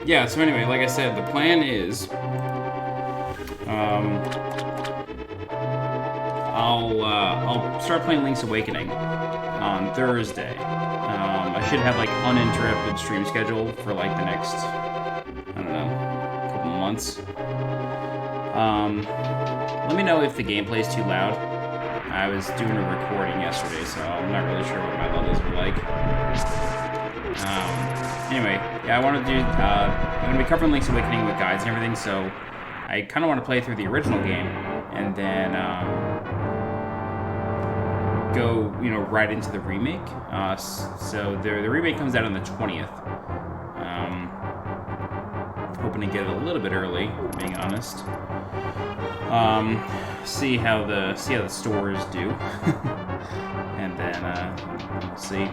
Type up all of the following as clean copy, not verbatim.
Yeah, so anyway, like I said, the plan is, I'll start playing Link's Awakening on Thursday. I should have, like, uninterrupted stream schedule for, like, the next, I don't know, couple months. Let me know if the gameplay is too loud. I was doing a recording yesterday, so I'm not really sure what my levels are like. Anyway, yeah, I want to do, I'm going to be covering Link's Awakening with guides and everything, so I kind of want to play through the original game, and then, go, you know, right into the remake. So the remake comes out on the 20th. Hoping to get it a little bit early, being honest. See how the stores do, and then we'll see.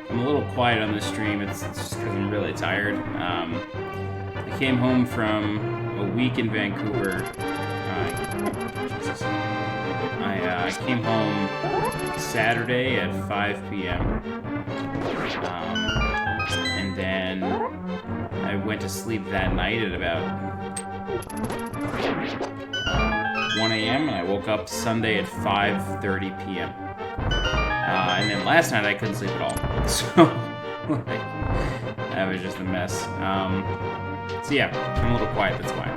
I'm a little quiet on this stream. It's just because I'm really tired. I came home from a week in Vancouver. I came home Saturday at 5 p.m. And then I went to sleep that night at about 1 a.m. and I woke up Sunday at 5:30 p.m. And then last night I couldn't sleep at all. So, like, that was just a mess. So yeah, I'm a little quiet, that's why.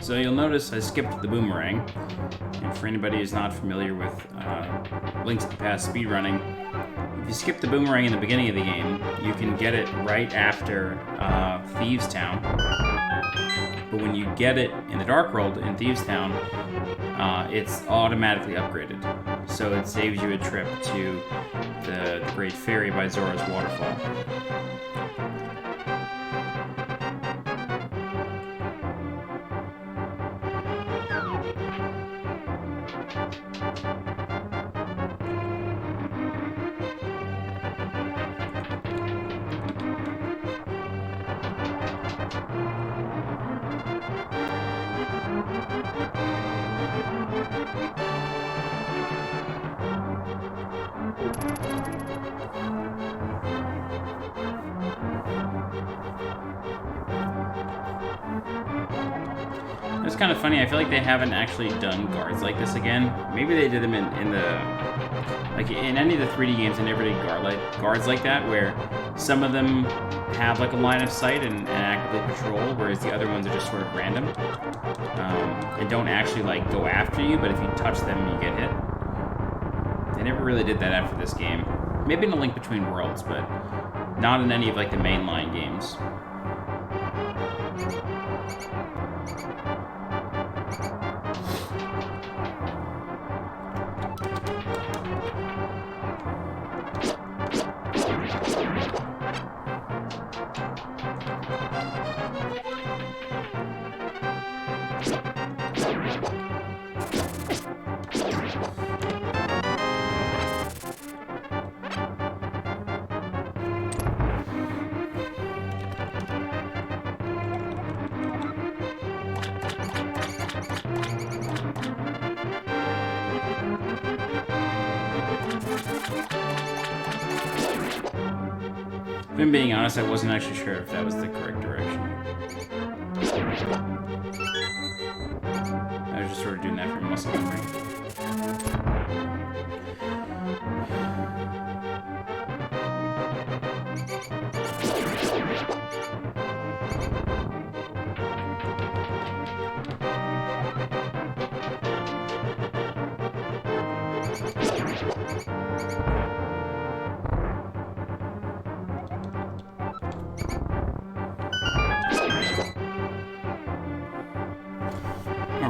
So you'll notice I skipped the boomerang, and for anybody who's not familiar with Links to the Past speedrunning, if you skip the boomerang in the beginning of the game, you can get it right after Thieves Town. But when you get it in the Dark World in Thieves Town, it's automatically upgraded. So it saves you a trip to the Great Ferry by Zora's Waterfall. It's kind of funny, I feel like they haven't actually done guards like this again. Maybe they did them in the... Like, in any of the 3D games, they never did guards like that, where some of them have, like, a line of sight and actively patrol, whereas the other ones are just sort of random. And don't actually, like, go after you, but if you touch them, you get hit. They never really did that after this game. Maybe in A Link Between Worlds, but not in any of, like, the mainline games. If I'm being honest, I wasn't actually sure if that was the correct direction. I was just sort of doing that from muscle memory.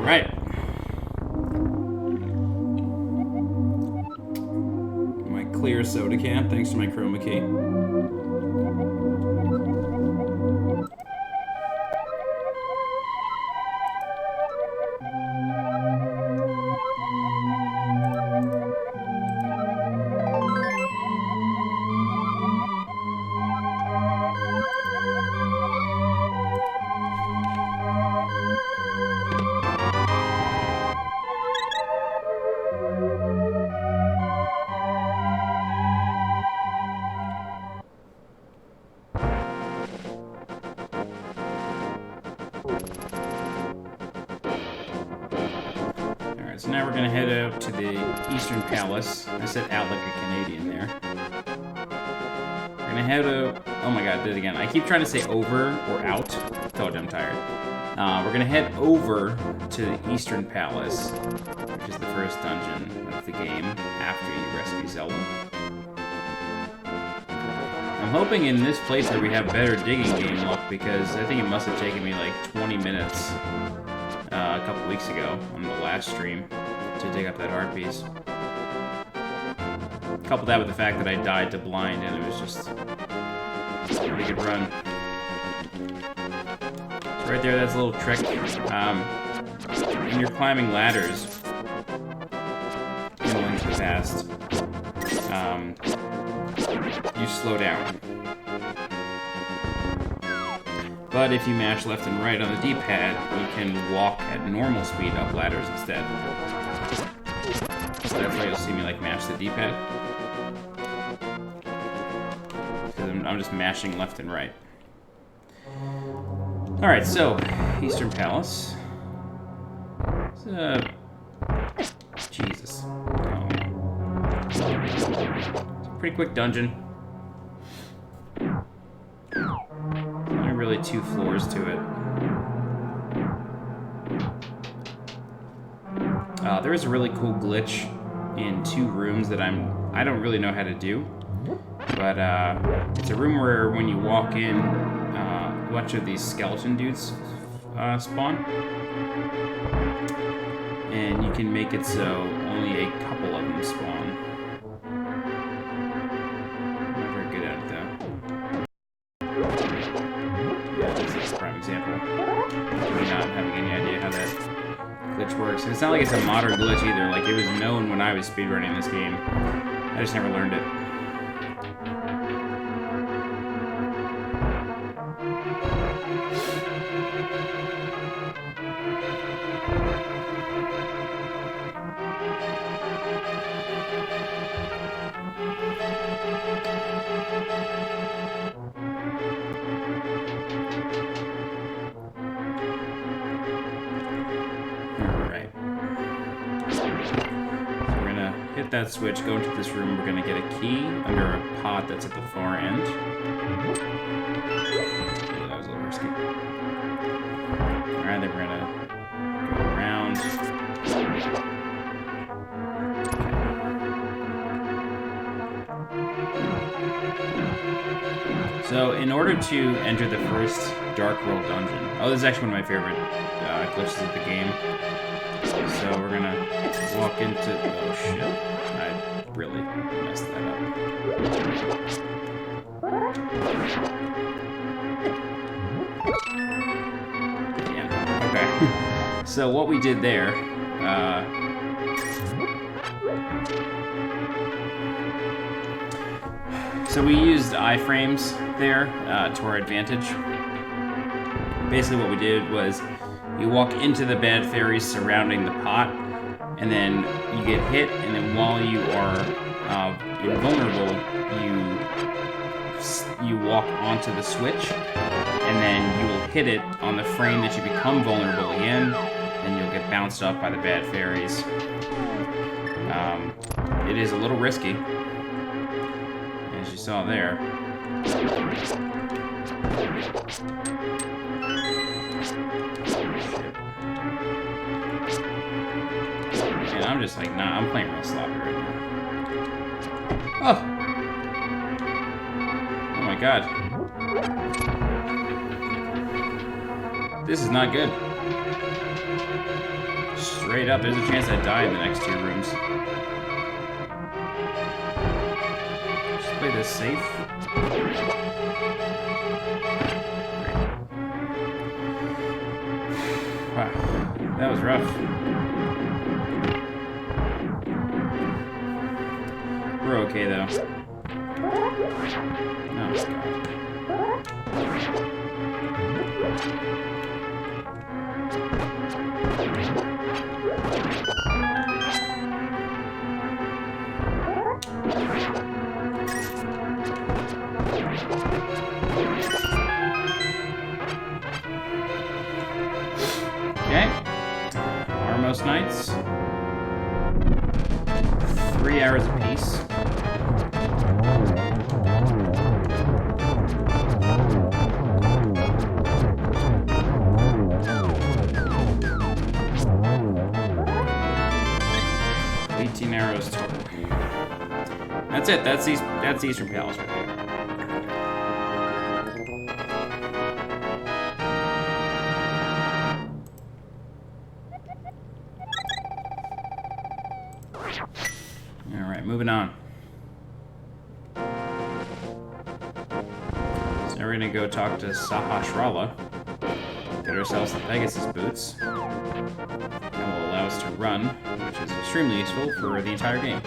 Alright. My clear soda can, thanks to my chroma key. So now we're gonna head out to the Eastern Palace. I said out like a Canadian there. We're gonna head out. Oh my god, I did it again. I keep trying to say over or out. Told you I'm tired. We're gonna head over to the Eastern Palace, which is the first dungeon of the game after you rescue Zelda. I'm hoping in this playthrough we have better digging game luck because I think it must have taken me like 20 minutes. A couple weeks ago on the last stream to dig up that art piece. Couple that with the fact that I died to blind and it was just a pretty good run. So right there, that's a little trick. When you're climbing ladders in Link to the Past, you slow down. But if you mash left and right on the D-pad, you can walk at normal speed up ladders instead. So that's why you'll see me like mash the D-pad. Because I'm just mashing left and right. Alright, so, Eastern Palace. Jesus. Oh man. It's a pretty quick dungeon. Really 2 floors to it. There is a really cool glitch in 2 rooms that I don't really know how to do, but it's a room where when you walk in, a bunch of these skeleton dudes spawn, and you can make it so only a couple of them spawn. I'm not very good at it though. Prime example. Me not having any idea how that glitch works. And it's not like it's a modern glitch either. Like, it was known when I was speedrunning this game. I just never learned it. That switch, go into this room, we're gonna get a key under a pot that's at the far end. Ooh, that was a little risky. Alright, then we're gonna go around. Okay. So, in order to enter the first Dark World dungeon, this is actually one of my favorite glitches of the game. So we're gonna walk into... Oh shit. I really messed that up. Yeah, okay. So what we did there... so we used iframes there to our advantage. Basically what we did was you walk into the bad fairies surrounding the pot, and then you get hit, and then while you are invulnerable, you walk onto the switch, and then you will hit it on the frame that you become vulnerable again, and you'll get bounced off by the bad fairies. It is a little risky, as you saw there. And I'm just like, nah, I'm playing real sloppy right now. Oh! Oh my god. This is not good. straight up. There's a chance I die in the next 2 rooms. Just play this safe. Wow, that was rough. We're okay though. Oh my god. Okay. Armos Knights. 3 hours apiece. Arrows total. That's it. That's Eastern Palace right there. All right, moving on. So now we're gonna go talk to Sahasrara. Get ourselves the Pegasus boots. That will allow us to run, which is extremely useful for the entire game.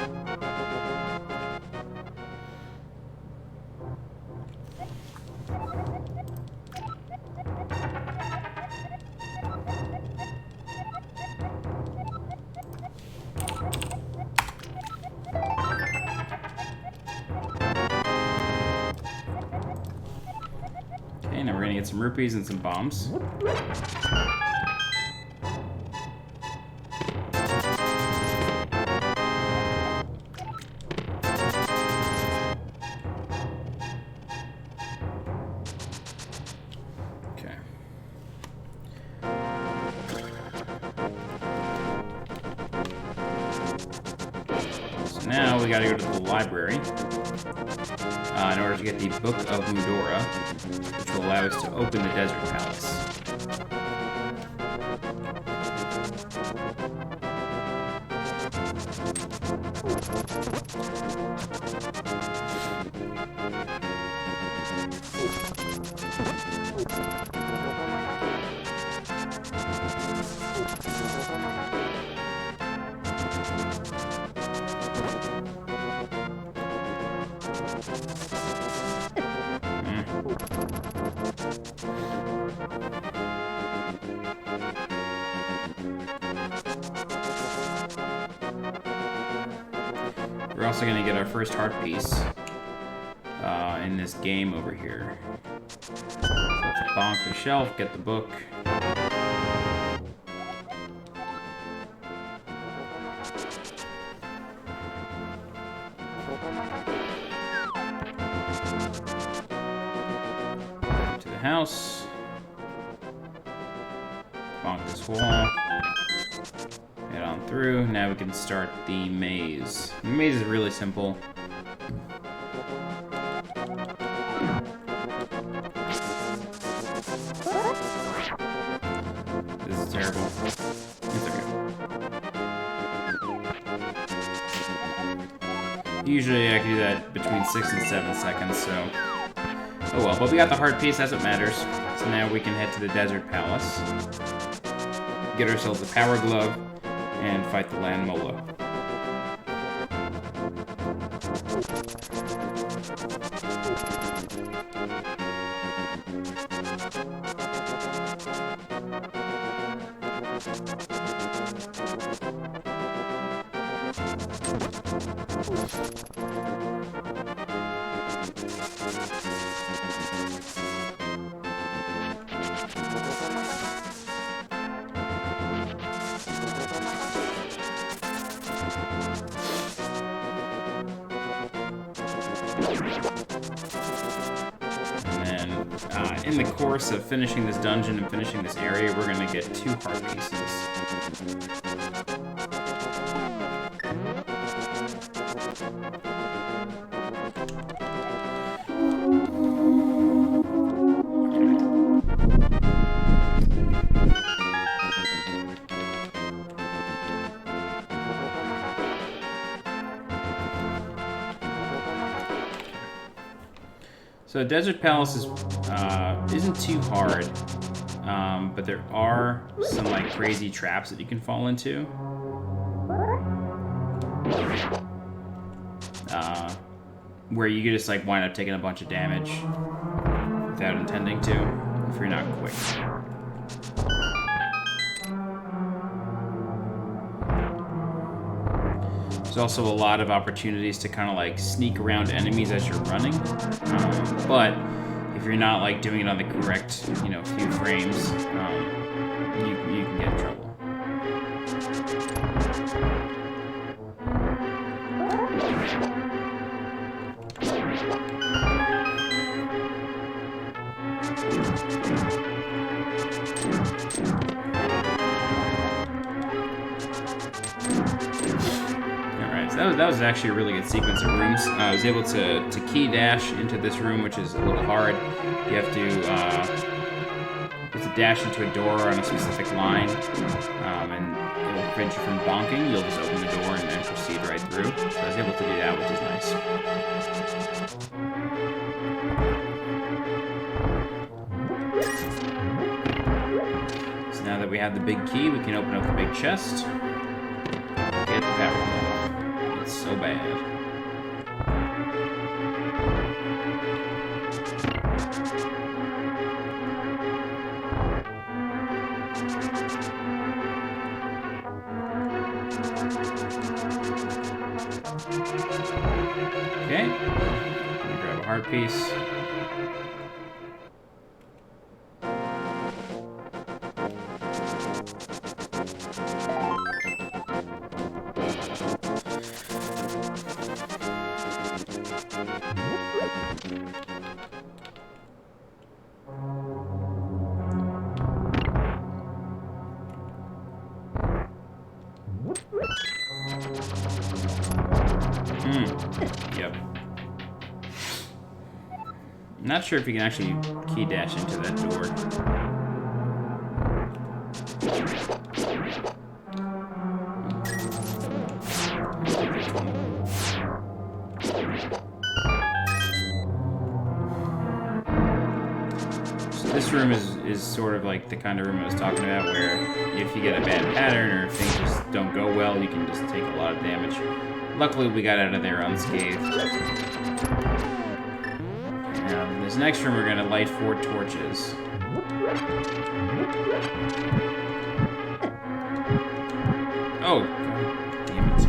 Okay, now we're gonna get some rupees and some bombs. Now we gotta go to the library in order to get the Book of Mudora, which will allow us to open the Desert Palace. We're also going to get our first heart piece in this game over here. So let's bonk the shelf, get the book. To the house. Bonk this wall. Head on through. Now we can start the maze. The maze is really simple. This is terrible. It's okay. Usually I can do that between 6 and 7 seconds, so... Oh well, but we got the heart piece, that's what matters. So now we can head to the Desert Palace. Get ourselves a power glove, and fight the Land Mola. In the course of finishing this dungeon and finishing this area, we're going to get 2 heart pieces. So Desert Palace is isn't too hard, but there are some like crazy traps that you can fall into. Where you could just like wind up taking a bunch of damage without intending to, if you're not quick. There's also a lot of opportunities to kind of like sneak around enemies as you're running, but if you're not like doing it on the correct, few frames, you can get in trouble. That was actually a really good sequence of rooms. I was able to key dash into this room, which is a little hard. You have to dash into a door on a specific line, and it will prevent you from bonking. You'll just open the door and then proceed right through. So I was able to do that, which is nice. So now that we have the big key, we can open up the big chest. Get the power off. It's so bad. Okay. Let me grab a heart piece. Yep. I'm not sure if you can actually key dash into that door. So this room is sort of like the kind of room I was talking about, where if you get a bad pattern or if things just don't go well, you can just take a lot of damage. Luckily, we got out of there unscathed. Now, in this next room, we're going to light 4 torches. Oh, God damn it.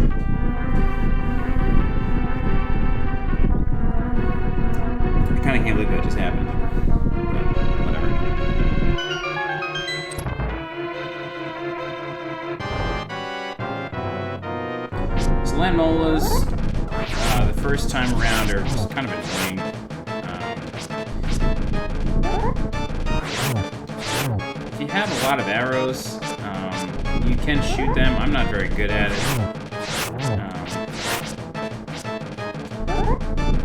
I kind of can't believe that just happened. But whatever. Landmolas, the first time around, are just kind of annoying. If you have a lot of arrows, you can shoot them. I'm not very good at it.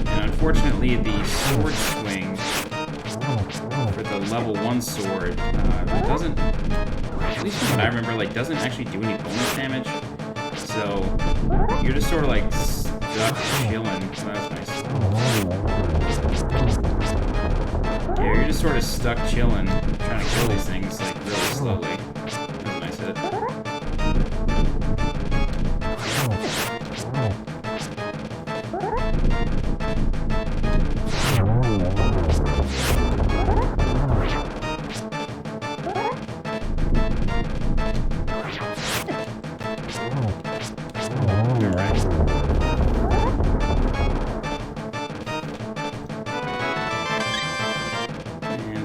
And unfortunately, the sword swing for the level 1 sword doesn't, at least from what I remember, doesn't actually do any bonus damage. So you're just sort of like stuck chilling. Oh, that's nice. Yeah, you're just sort of stuck chilling, trying to kill these things like really slowly. That's a nice hit.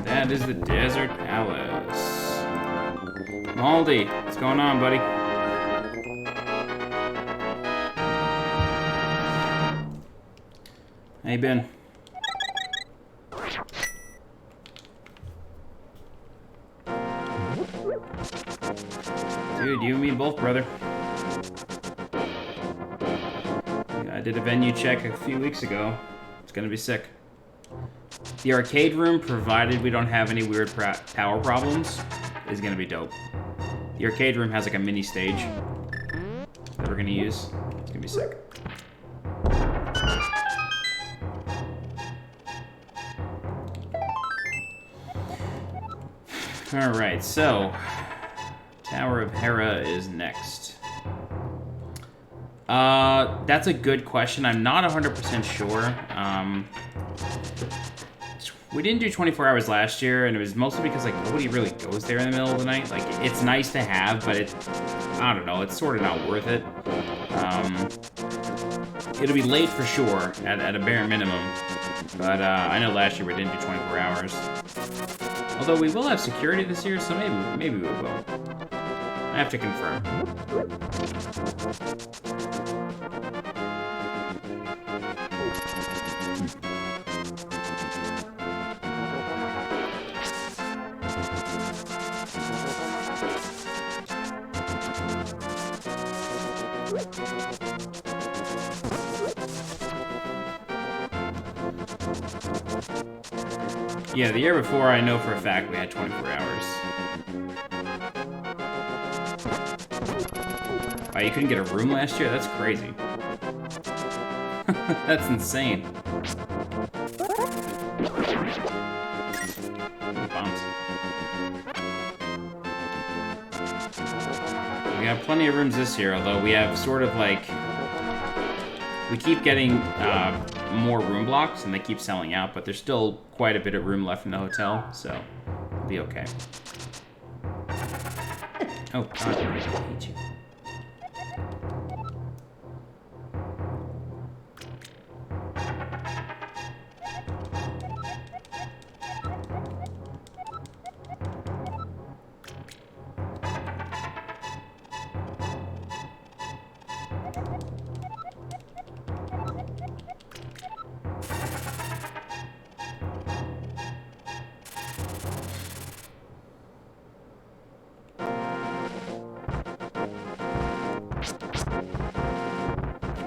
That is the Desert Palace. Maldy, what's going on, buddy? How you been? Dude, you and me both, brother. I did a venue check a few weeks ago. It's gonna be sick. The arcade room, provided we don't have any weird power problems, is gonna be dope. The arcade room has like a mini stage that we're gonna use. It's gonna be sick. Alright, so Tower of Hera is next. That's a good question. I'm not 100% sure. We didn't do 24 hours last year, and it was mostly because, like, nobody really goes there in the middle of the night. Like, it's nice to have, but I don't know, it's sort of not worth it. It'll be late for sure, at a bare minimum. But, I know last year we didn't do 24 hours. Although we will have security this year, so maybe we will. I have to confirm. Yeah, the year before, I know for a fact we had 24 hours. Wow, you couldn't get a room last year? That's crazy. That's insane. Bombs. We have plenty of rooms this year, although we have sort of like... We keep getting more room blocks, and they keep selling out, but there's still quite a bit of room left in the hotel, so it'll be okay. Oh, God, I hate you.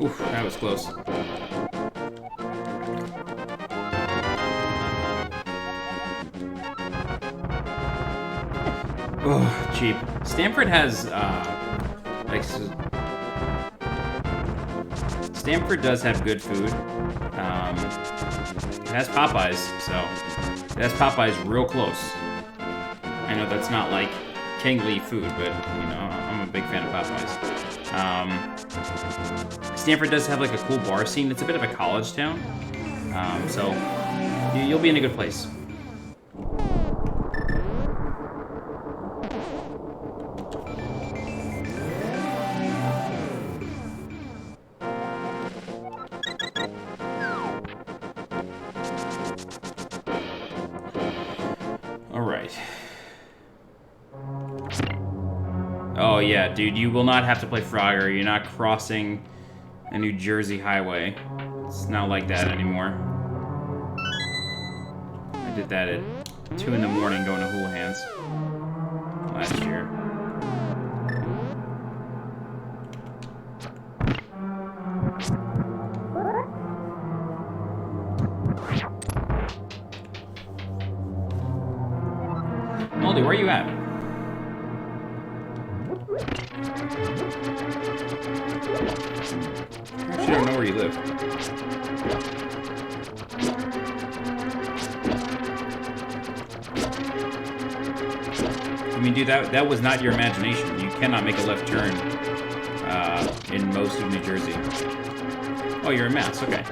Oof, that was close. Oh, cheap. Stanford has, like... Stanford does have good food. It has Popeyes, so... It has Popeyes real close. I know that's not, like, kingly food, but, you know, I'm a big fan of Popeyes. Stanford does have like a cool bar scene. It's a bit of a college town, so you'll be in a good place. All right. Oh yeah, dude, you will not have to play Frogger. You're not crossing a New Jersey highway. It's not like that anymore. I did that at 2 in the morning going to Houlihan's last year. Moldy, where are you at? I actually don't know where you live. I mean, dude, that was not your imagination. You cannot make a left turn in most of New Jersey. Oh, you're in Mass, okay.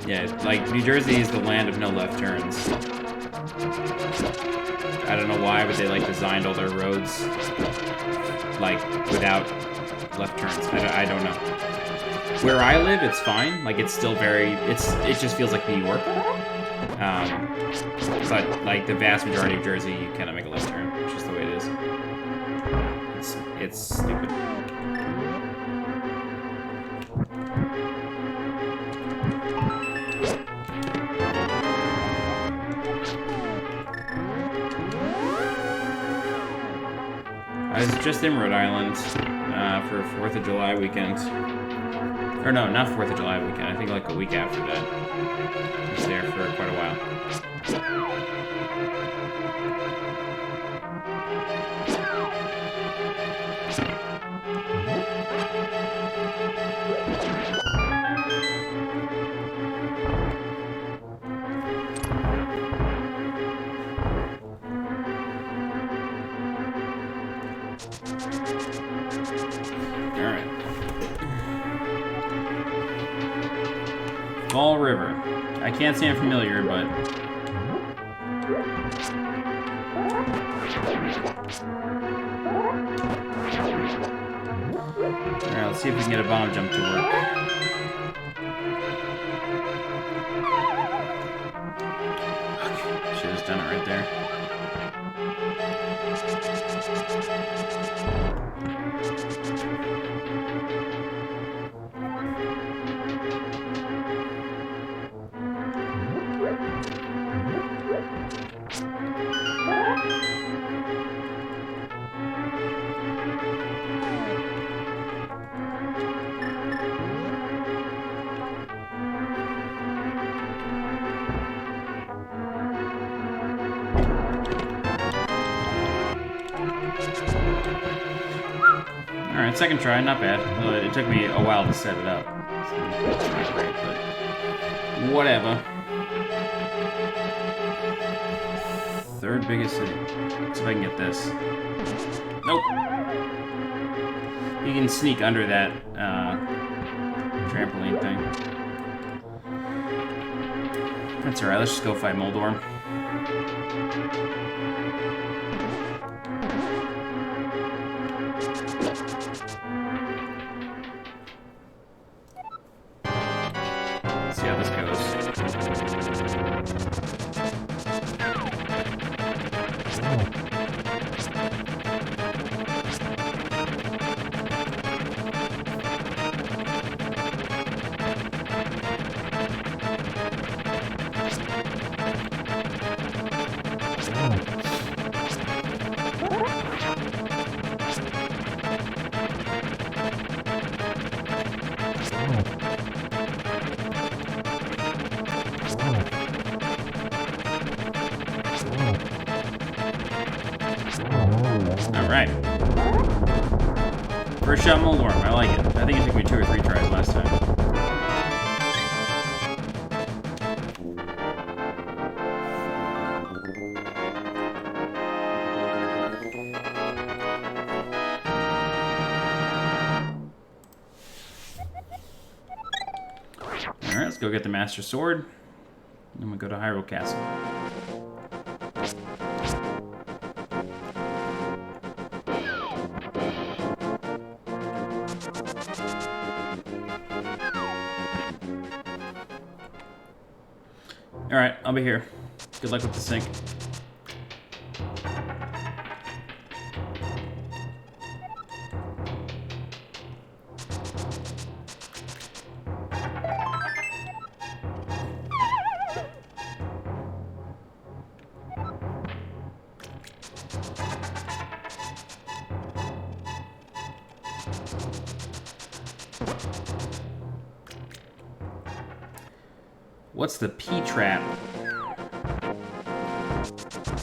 Yeah, like, New Jersey is the land of no left turns. I don't know why, but they, like, designed all their roads, like, without left turns. I don't know. Where I live, it's fine. Like, it's still very... It just feels like New York. But, like, the vast majority of Jersey, you cannot make a left turn. It's just the way it is. It's stupid. I was just in Rhode Island for 4th of July weekend. Or no, not 4th of July weekend. I think like a week after that. I was there for quite a while. Fall River. I can't say I'm familiar, but... Alright, let's see if we can get a bomb jump to work. Okay, should have done it right there. Alright, second try, not bad. Well, it took me a while to set it up. So it's not great, but whatever. Third biggest city. Let's see if I can get this. Nope. You can sneak under that trampoline thing. That's alright, let's just go fight Moldorm. Let's see how this goes. Alright. First shot Moldorm, I like it. I think it took me 2 or 3 tries last time. Alright, let's go get the Master Sword. And we'll go to Hyrule Castle. Alright, I'll be here. Good luck with the sync. What's the P-trap?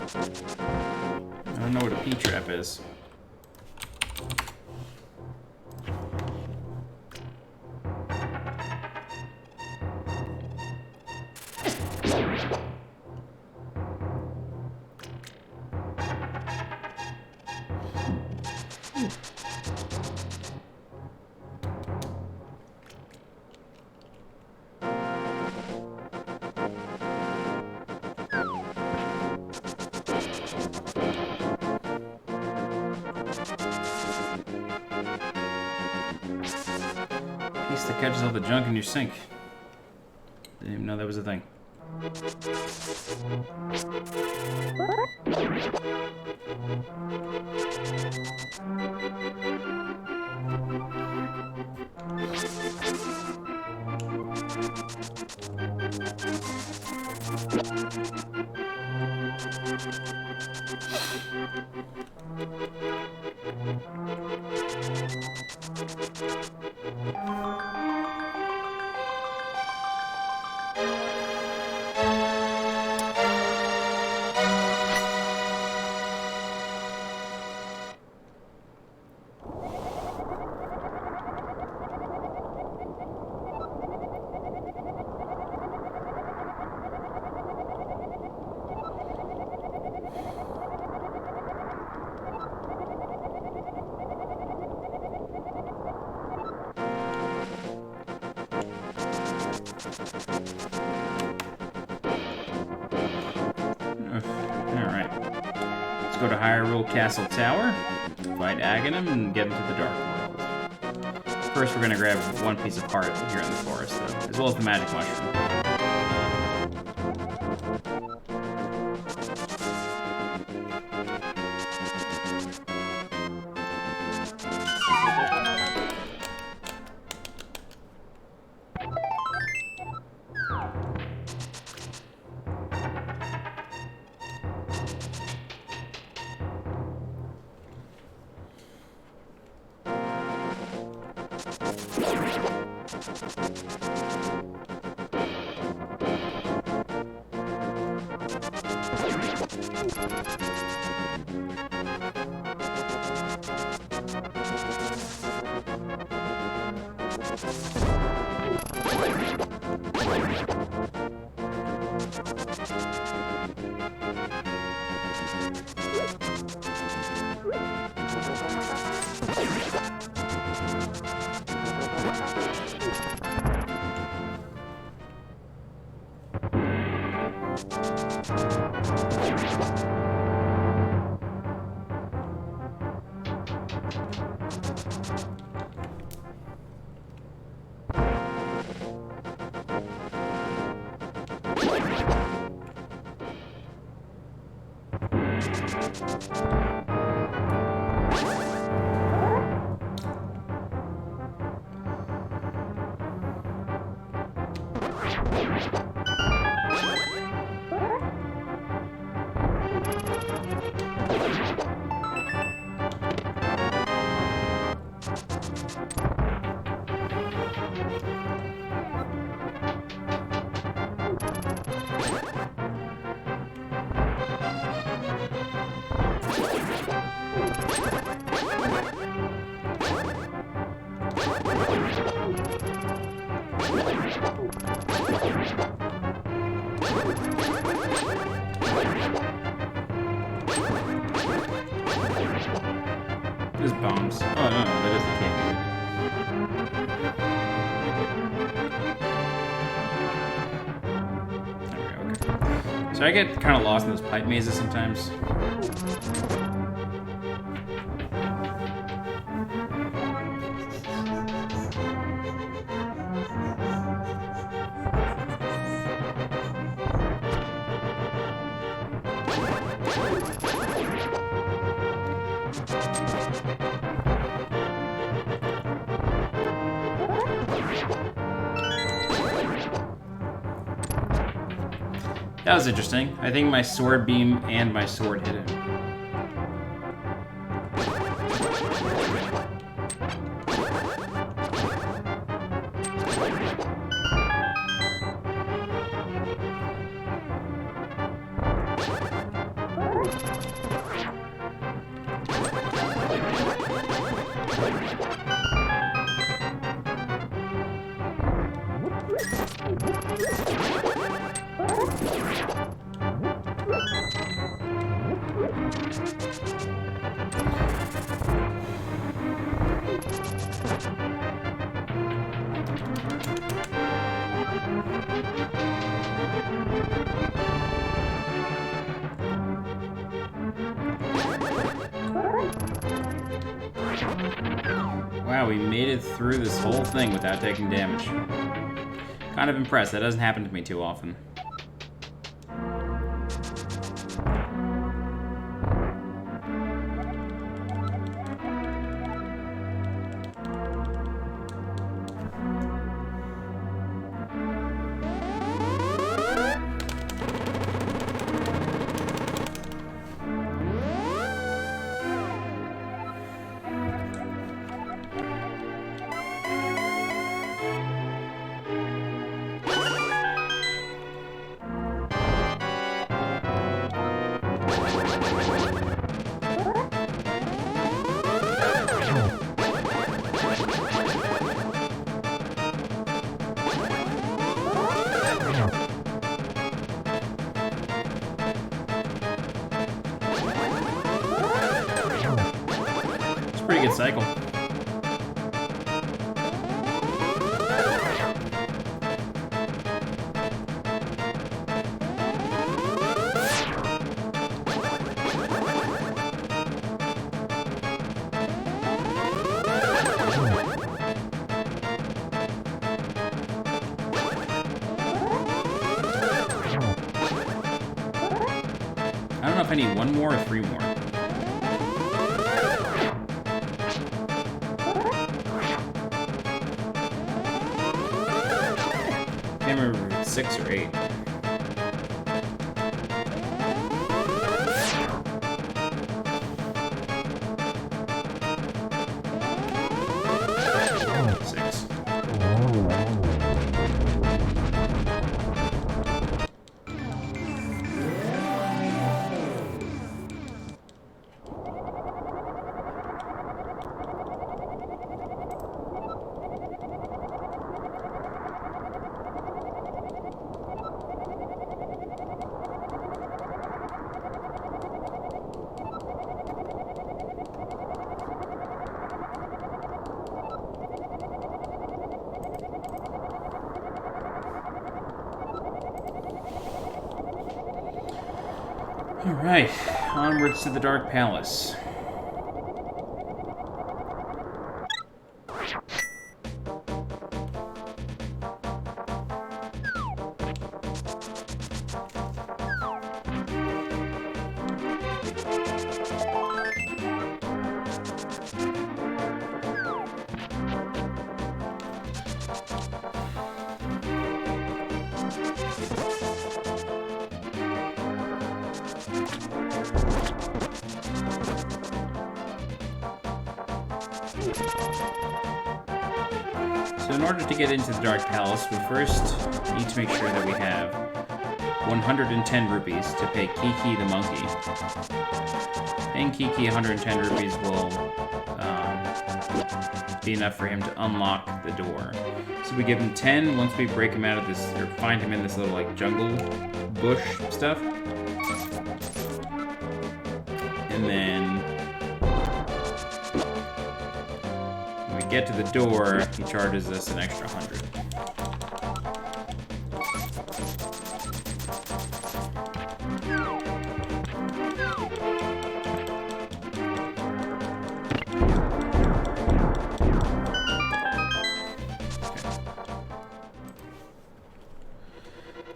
I don't know what a P-trap is. Piece that catches all the junk in your sink. Didn't even know that was a thing. go to Hyrule Castle Tower, fight Aghanim, and get into the Dark World. First, we're gonna grab one piece of heart here in the forest, though, as well as the magic mushroom. There's bombs. Oh, no, that is the candy. There we go, okay. So I get kind of lost in those pipe mazes sometimes. That was interesting. I think my sword beam and my sword hit him. Wow, we made it through this whole thing without taking damage. Kind of impressed. That doesn't happen to me too often. Pretty good cycle. I need 1 more or 3 more. I can't remember if it's 6 or 8. Alright, onwards to the Dark Palace. So in order to get into the Dark Palace, we first need to make sure that we have 110 rupees to pay Kiki the monkey. Paying Kiki 110 rupees will be enough for him to unlock the door. So we give him 10 once we break him out of this, or find him in this little like jungle bush stuff. And then when we get to the door, he charges us an extra 100.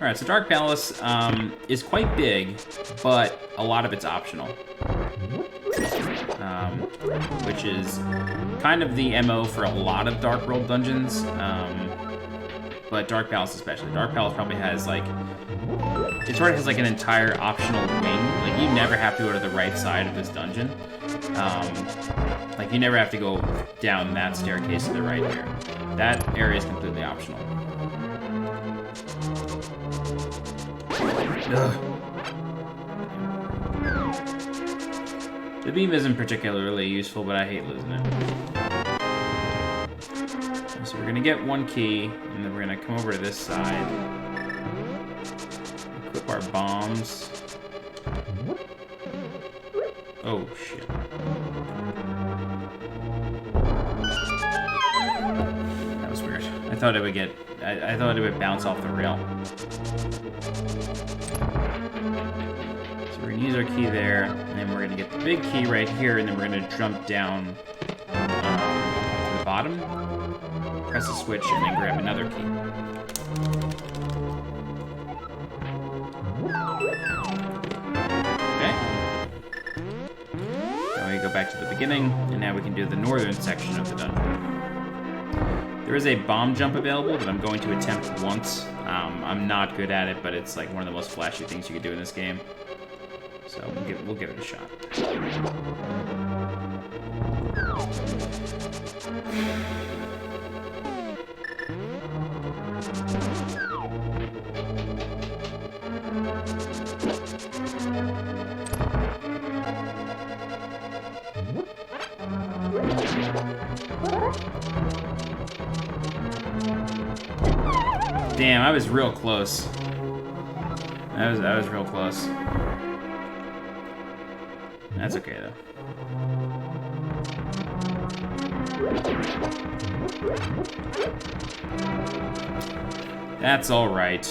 Alright, so Dark Palace is quite big, but a lot of it's optional. Which is kind of the MO for a lot of Dark World dungeons, but Dark Palace especially. Dark Palace probably has like, it sort of has like an entire optional wing. Like you never have to go to the right side of this dungeon. Like you never have to go down that staircase to the right here. That area is completely optional. Ugh. The beam isn't particularly useful, but I hate losing it. So we're gonna get one key, and then we're gonna come over to this side. Equip our bombs. Oh shit. That was weird. I thought it would get, I thought it would bounce off the rail. So we're gonna use our key there, and then we're gonna get the big key right here, and then we're gonna jump down to the bottom, press a switch, and then grab another key. Okay. Now we go back to the beginning, and now we can do the northern section of the dungeon. There is a bomb jump available that I'm going to attempt once. I'm not good at it, but it's like one of the most flashy things you can do in this game. So we'll give it a shot. Damn, I was real close. I was real close. That's okay though. That's all right.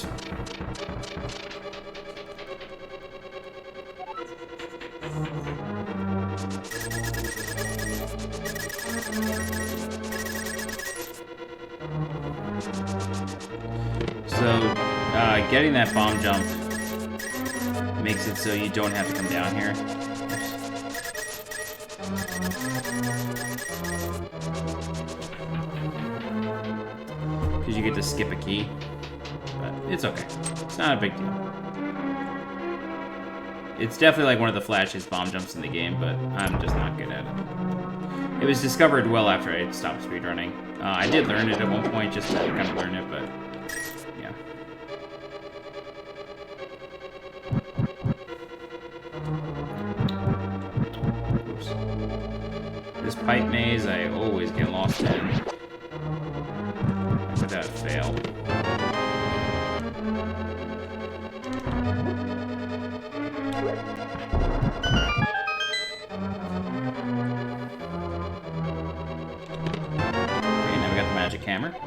So, getting that bomb jump makes it so you don't have to come down here. Because you get to skip a key. But it's okay. It's not a big deal. It's definitely like one of the flashiest bomb jumps in the game, but I'm just not good at it. It was discovered well after I stopped speedrunning. I did learn it at one point, just to kind of learn it, but yeah. Oops. This pipe maze I always get lost in. Without fail. Magic hammer. Go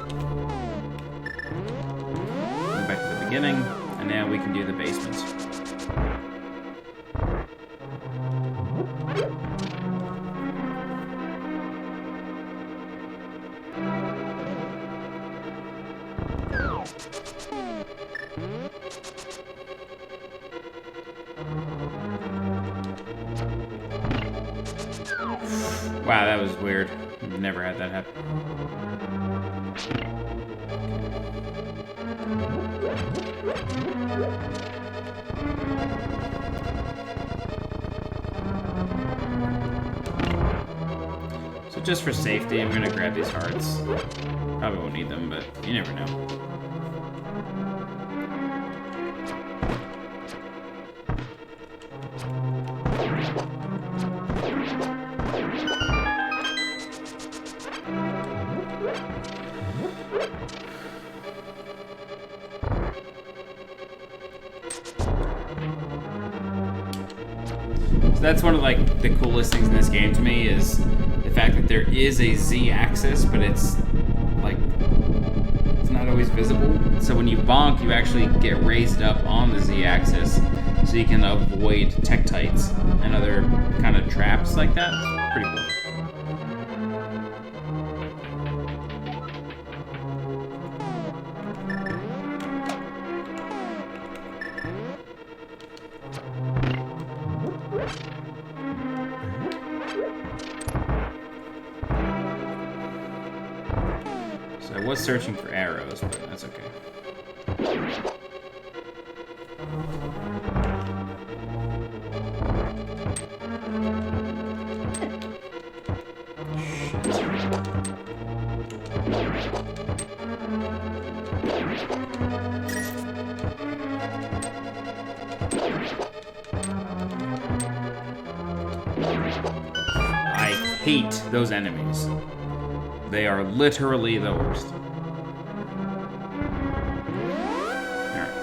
back to the beginning, and now we can do the basements. Wow, that was weird. I've never had that happen. So just for safety, I'm gonna grab these hearts. Probably won't need them, but you never know. So that's one of like the coolest things in this game to me is the fact that there is a Z-axis, but it's like it's not always visible. So when you bonk, you actually get raised up on the Z-axis, so you can avoid tektites and other kind of traps like that. Pretty cool. So I was searching for arrows, but that's okay. I hate those enemies. They are literally the worst. Alright.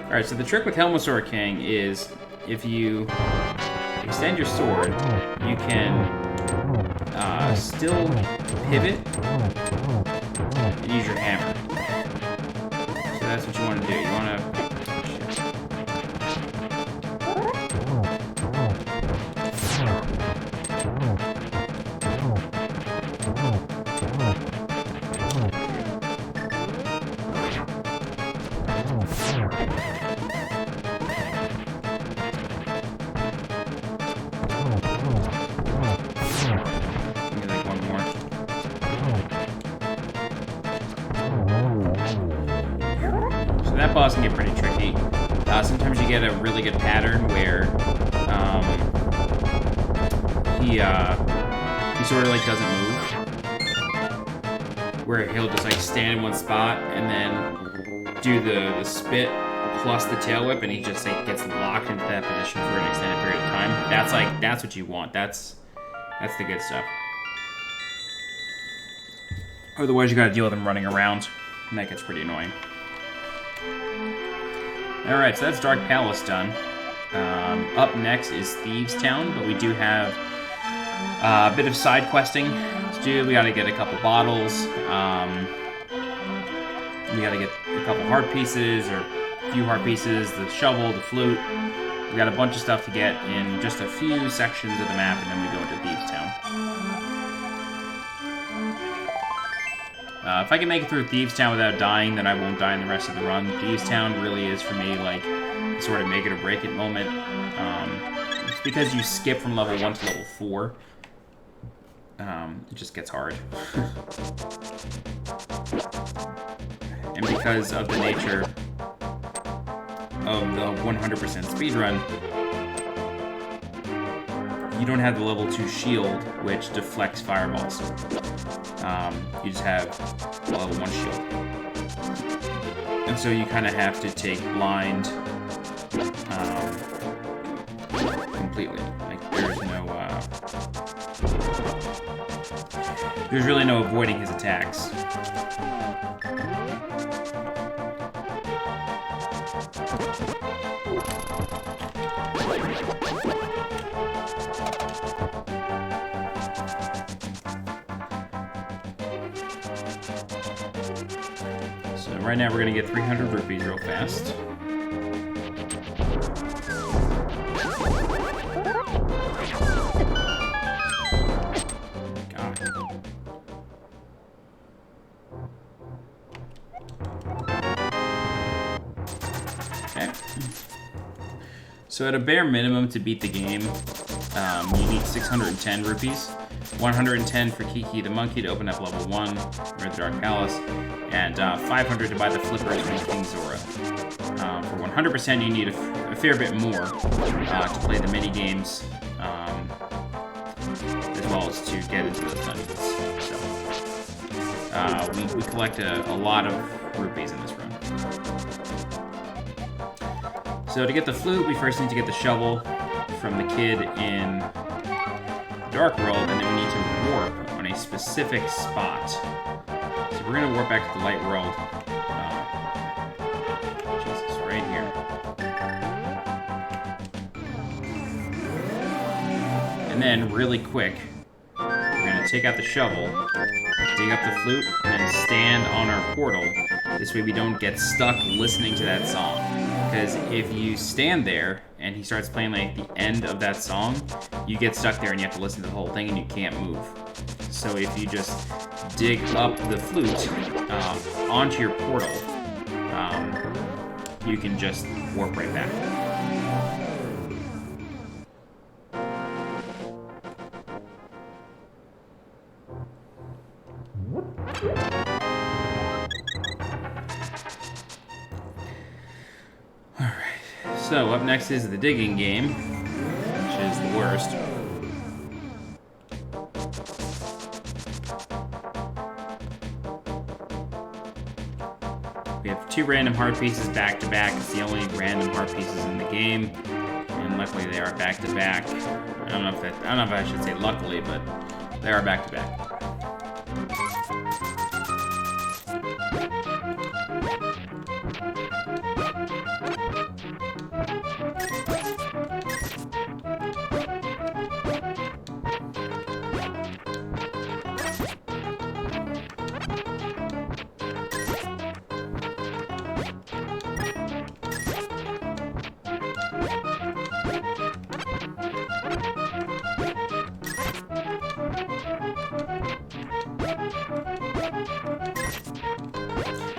Alright, so the trick with Helmosaur King is if you extend your sword, you can still pivot and use your hammer. So that's what you want to do. You want to... That boss can get pretty tricky. Sometimes you get a really good pattern where he sort of like doesn't move, where he'll just like stand in one spot and then do the spit plus the tail whip, and he just like gets locked into that position for an extended period of time. That's what you want. That's the good stuff. Otherwise, you got to deal with him running around, and that gets pretty annoying. Alright, so that's Dark Palace done. Up next is Thieves Town, but we do have a bit of side questing to do. We gotta get a couple bottles. We gotta get a couple heart pieces, or a few heart pieces, the shovel, the flute. We got a bunch of stuff to get in just a few sections of the map, and then we go into Thieves Town. If I can make it through Thieves Town without dying, then I won't die in the rest of the run. Thieves Town really is, for me, like, sort of make it or break it moment. It's because you skip from level 1 to level 4. It just gets hard. And because of the nature of the 100% speedrun, you don't have the level 2 shield, which deflects fireballs. You just have the level 1 shield. And so you kind of have to take blind completely. Like, there's really no avoiding his attacks. So right now we're gonna get 300 rupees real fast. So at a bare minimum to beat the game, you need 610 rupees. 110 for Kiki the Monkey to open up level 1, or the Dark Palace, and 500 to buy the flippers from King Zora. For 100% you need a fair bit more to play the mini games, as well as to get into those dungeons. So we collect a lot of rupees in this run. So to get the flute, we first need to get the shovel from the kid in Dark World, and then we need to warp on a specific spot. So we're going to warp back to the Light World. Jesus, right here. And then, really quick, we're going to take out the shovel, dig up the flute, and then stand on our portal. This way we don't get stuck listening to that song. Because if you stand there and he starts playing like the end of that song, you get stuck there and you have to listen to the whole thing and you can't move. So if you just dig up the flute onto your portal, you can just warp right back. So, up next is the digging game, which is the worst. We have 2 random heart pieces back to back. It's the only random heart pieces in the game, and luckily they are back to back. I don't know if I should say luckily, but they are back to back.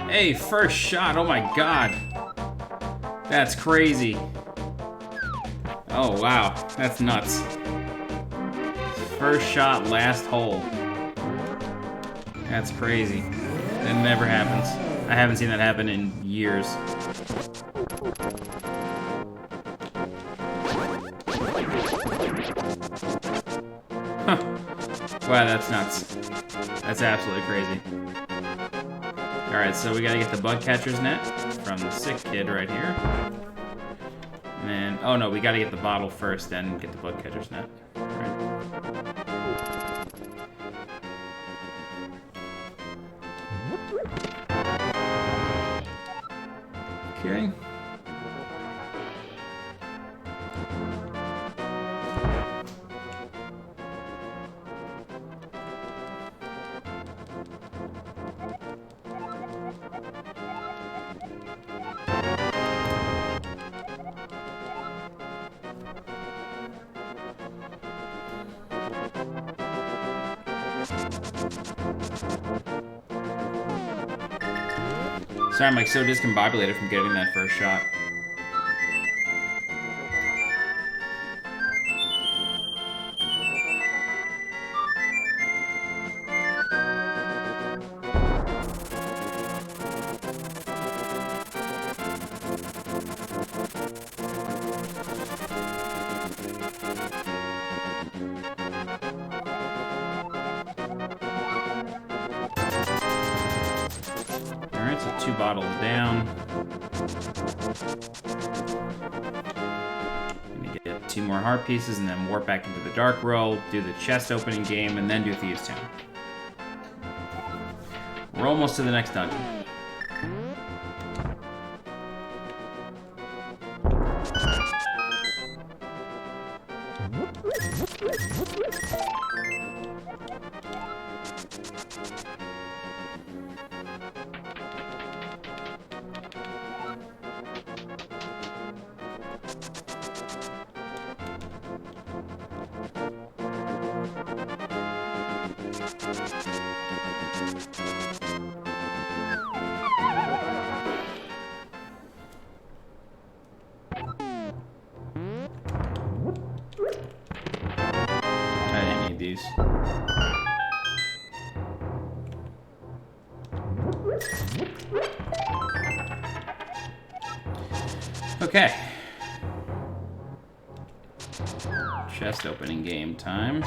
Hey, first shot, oh my god. That's crazy. Oh wow, that's nuts. First shot, last hole. That's crazy. That never happens. I haven't seen that happen in years. Huh. Wow, that's nuts. That's absolutely crazy. Alright, so we gotta get the bug catcher's net from the sick kid right here. And then, oh no, we gotta get the bottle first, then get the bug catcher's net. Right. Okay. Sorry, I'm like so discombobulated from getting that first shot. Alright, so 2 bottles down. Let me get 2 more heart pieces and then warp back into the dark row, do the chest opening game, and then do Thieves' Town. We're almost to the next dungeon. These. Okay. Chest opening game time.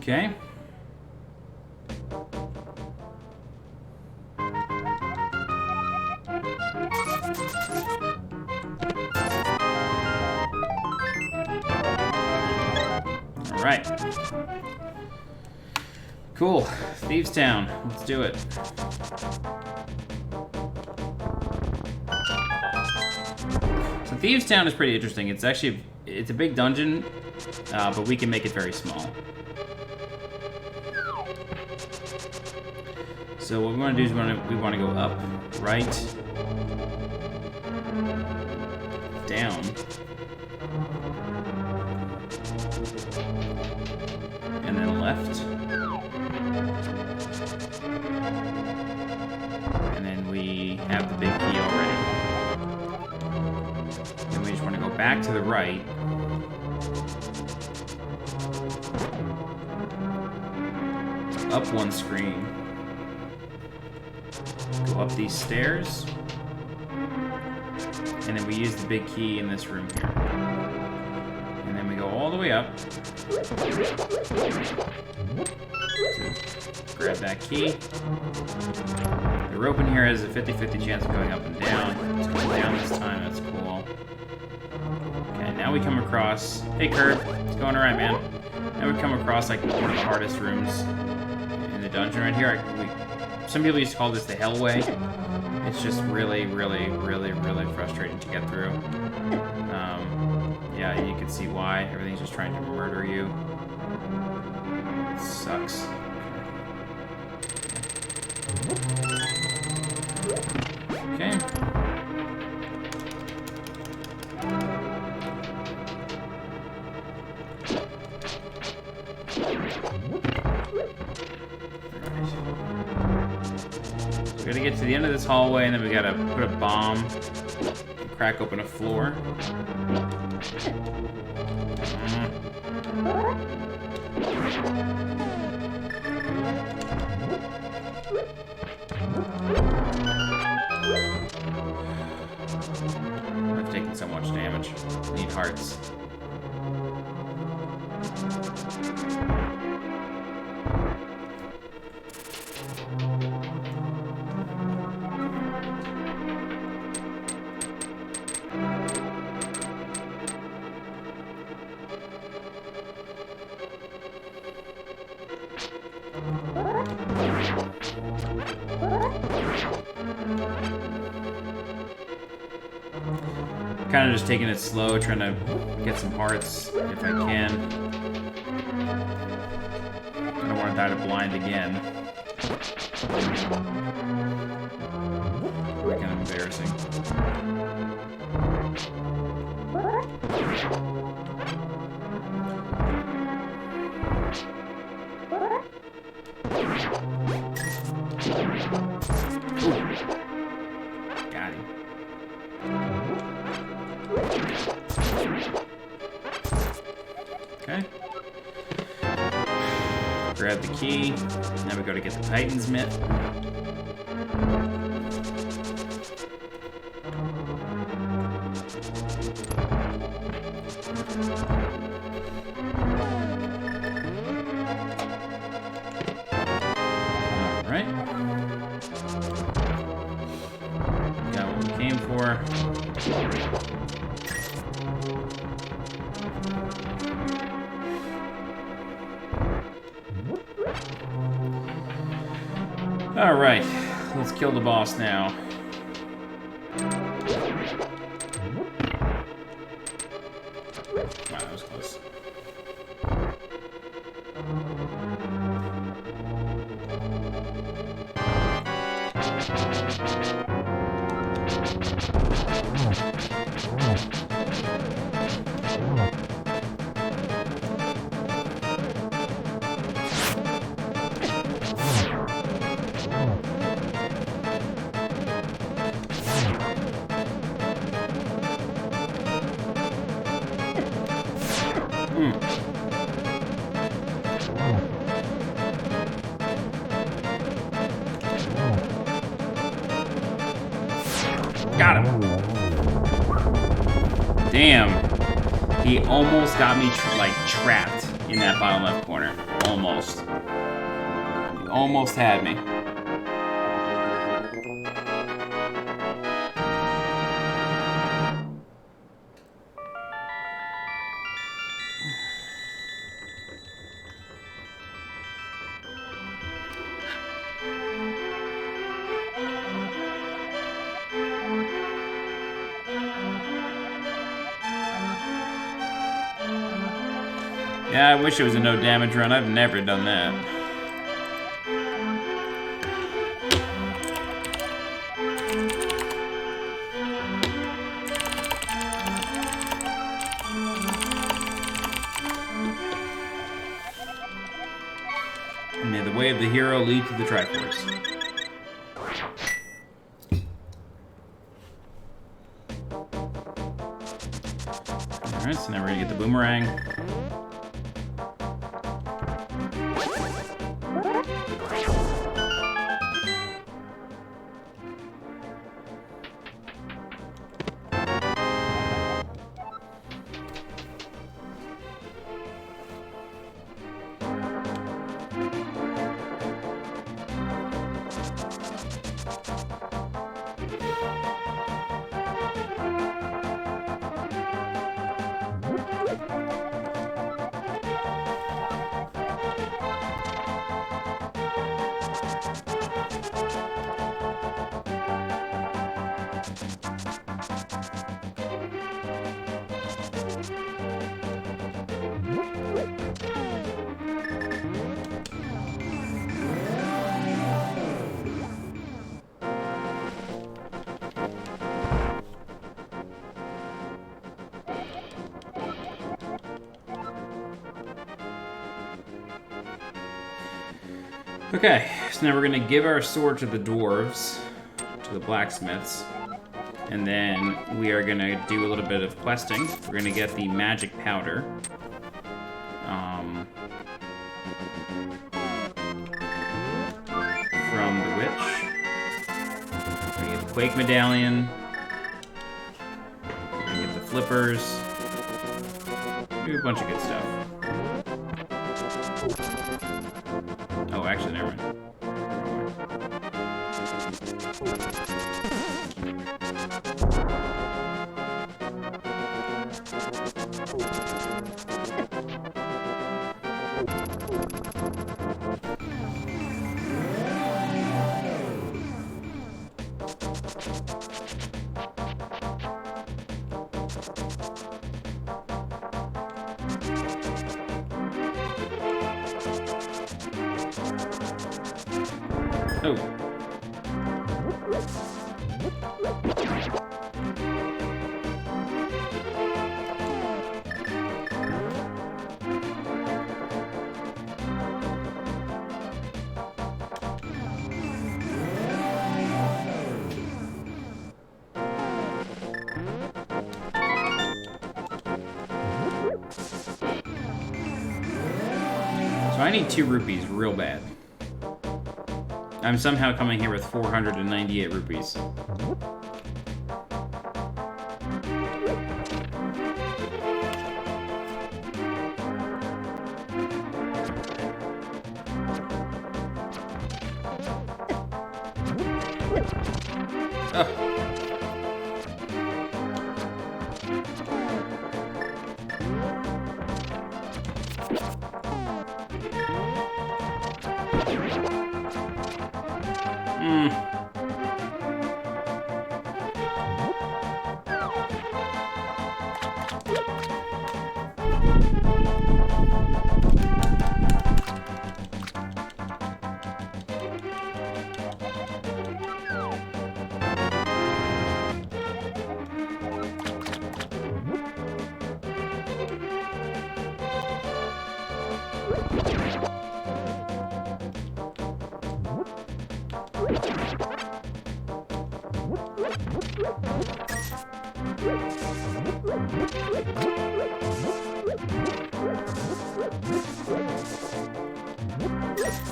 Okay. All right. Cool. Thieves' Town. Let's do it. So Thieves' Town is pretty interesting. It's actually a big dungeon, but we can make it very small. So what we want to do is we want to go up, right, down, and then left, and then we have the big key already. Then we just want to go back to the right. Up one screen. Go up these stairs, and then we use the big key in this room here. And then we go all the way up. So grab that key. The rope in here has a 50-50 chance of going up and down. It's going down this time, that's cool. Okay, now we come across... Hey, Curb, it's going alright, man. Now we come across like one of the hardest rooms in the dungeon right here. Some people used to call this the Hellway. It's just really, really, really, really frustrating to get through. Yeah, you can see why. Everything's just trying to murder you. It sucks. Okay. We gotta get to the end of this hallway, and then we gotta put a bomb and crack open a floor. damage. I need hearts. Kind of just taking it slow, trying to get some hearts if I can. I don't want to die to blind again. That'd be kind of embarrassing. Got him. Okay. Grab the key. Now we go to get the Titan's Mitt. Alright. Got what we came for. Alright, let's kill the boss now. Wow, that was close. Got him. Damn. He almost got me, trapped in that bottom left corner. Almost. He almost had me. Yeah, I wish it was a no damage run. I've never done that. May the way of the hero lead to the Triforce. Alright, so now we're gonna get the boomerang. Okay, so now we're gonna give our sword to the dwarves, to the blacksmiths, and then we are gonna do a little bit of questing. We're gonna get the magic powder. From the witch. We're gonna get the Quake medallion. We're gonna get the flippers. Do a bunch of good stuff. Oh, actually, never mind. Oh. So I need 2 rupees real bad. I'm somehow coming here with 498 rupees. Oh.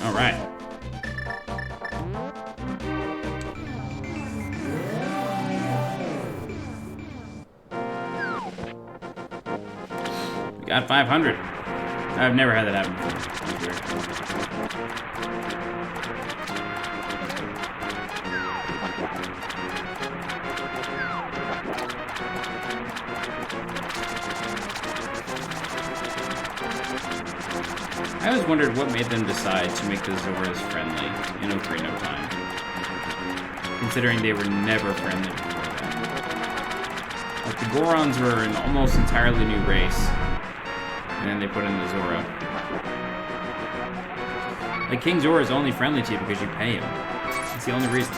All right. We got 500. I've never had that happen before. I always wondered what made them decide to make the Zoras friendly in Ocarina of Time, considering they were never friendly before that. Like, the Gorons were an almost entirely new race, and then they put in the Zora. Like, King Zora is only friendly to you because you pay him. That's the only reason.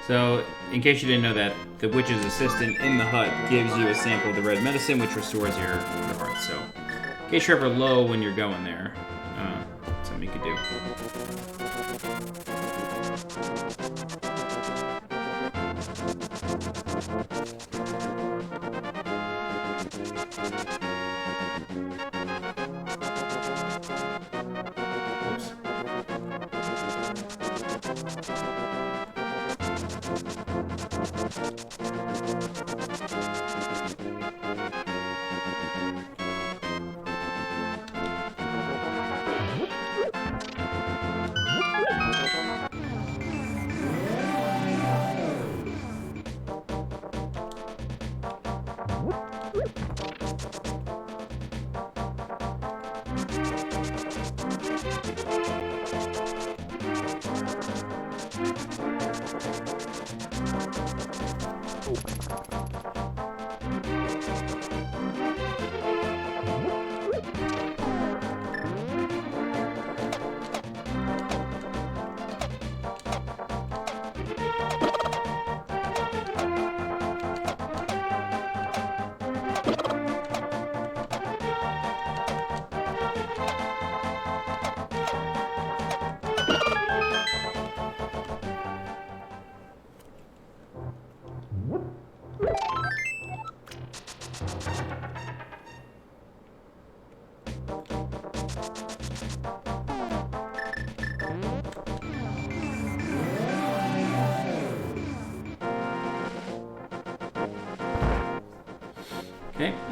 So, in case you didn't know that, the witch's assistant in the hut gives you a sample of the red medicine, which restores your heart. So, in case you're ever low when you're going there, something you could do.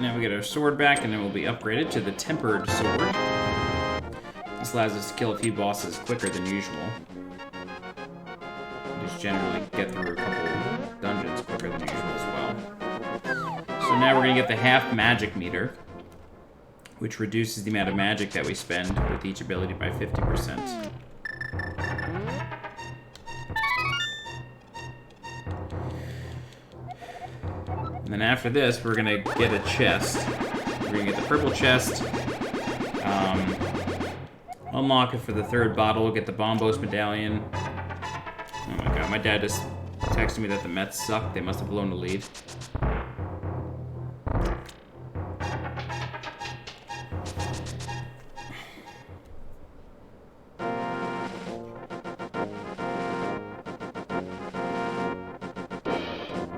Now we get our sword back, and then we'll be upgraded to the tempered sword. This allows us to kill a few bosses quicker than usual. Just generally get through a couple dungeons quicker than usual as well. So now we're going to get the half magic meter, which reduces the amount of magic that we spend with each ability by 50%. And then after this, we're going to get a chest. We're going to get the purple chest, unlock it for the 3rd bottle, get the Bombos medallion. Oh my god, my dad just texted me that the Mets suck. They must have blown the lead.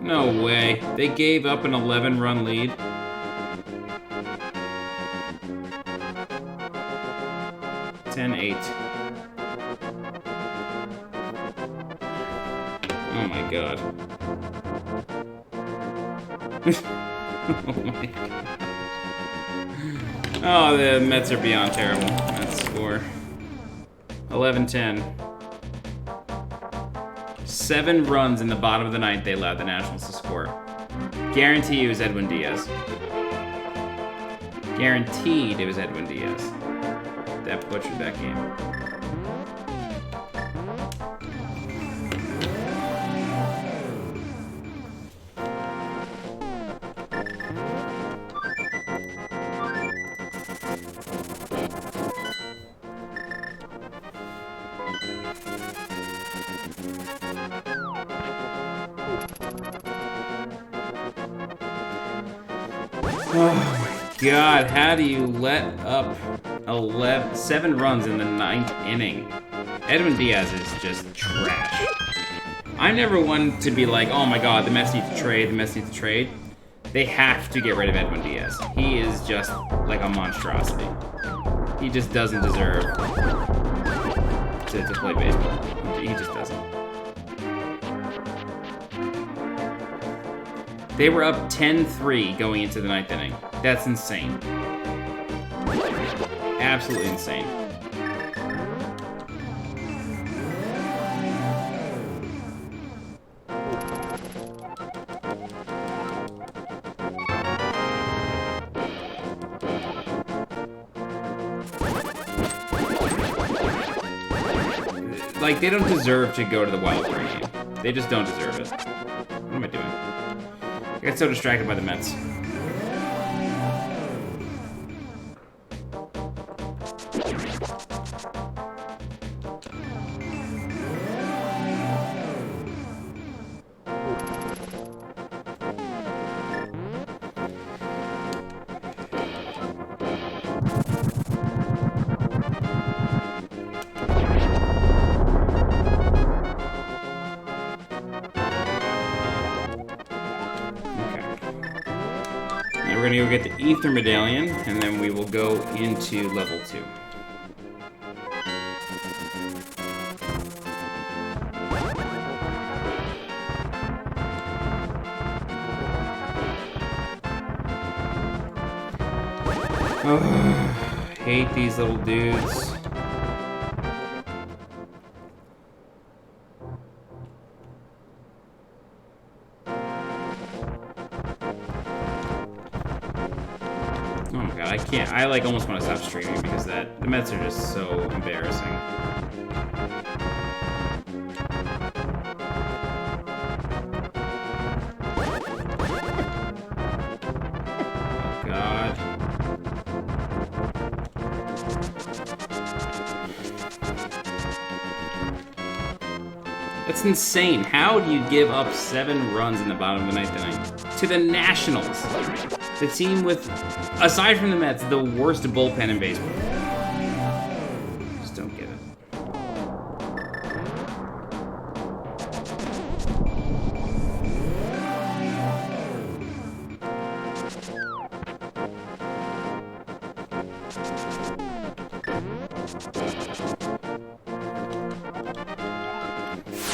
No way. They gave up an 11-run lead. (10-8). Oh my god. Oh my god. Oh, the Mets are beyond terrible. That's score. 11-10. 7 runs in the bottom of the 9th they allowed the Nationals to score. Guarantee it was Edwin Diaz. Guaranteed it was Edwin Diaz. That butchered that game. Oh my god, how do you let up 7 runs in the 9th inning? Edwin Diaz is just trash. I'm never one to be like, oh my god, the Mets need to trade, the Mets need to trade. They have to get rid of Edwin Diaz. He is just like a monstrosity. He just doesn't deserve to play baseball. He just doesn't. They were up 10-3 going into the 9th inning. That's insane. Absolutely insane. Like, they don't deserve to go to the wild card game. They just don't deserve it. What am I doing? I got so distracted by the Mets. We're gonna go get the Ether Medallion, and then we will go into level 2. Oh, hate these little dudes. Oh my god, I can't. I like almost want to stop streaming because the Mets are just so embarrassing. Oh god. That's insane. How do you give up 7 runs in the bottom of the 9th inning to the Nationals? The team with, aside from the Mets, the worst bullpen in baseball. Just don't get it.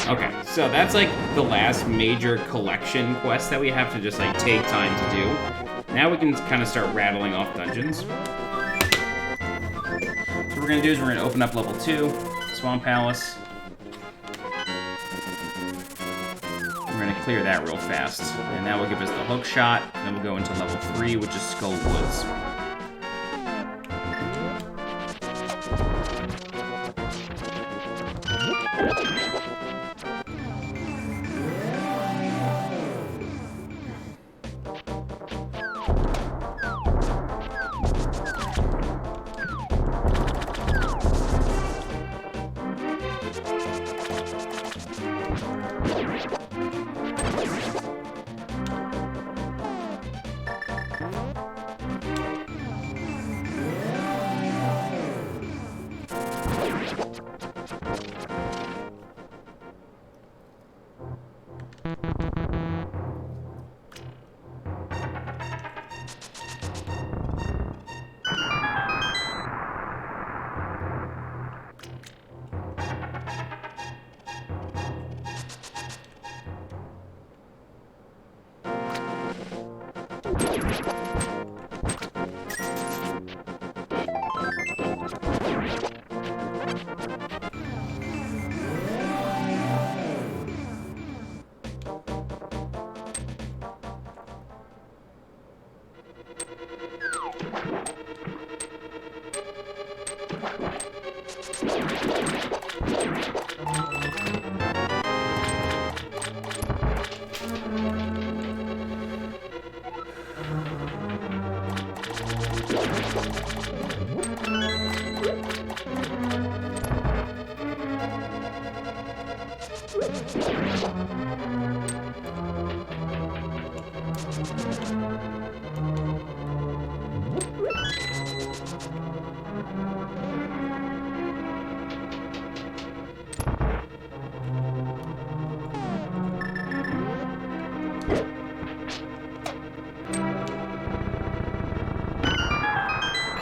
Okay, so that's like the last major collection quest that we have to just like take time to do. Now we can kind of start rattling off dungeons. So what we're going to do is we're going to open up level 2, Swamp Palace. We're going to clear that real fast. And that will give us the hook shot. And then we'll go into level 3, which is Skull Woods.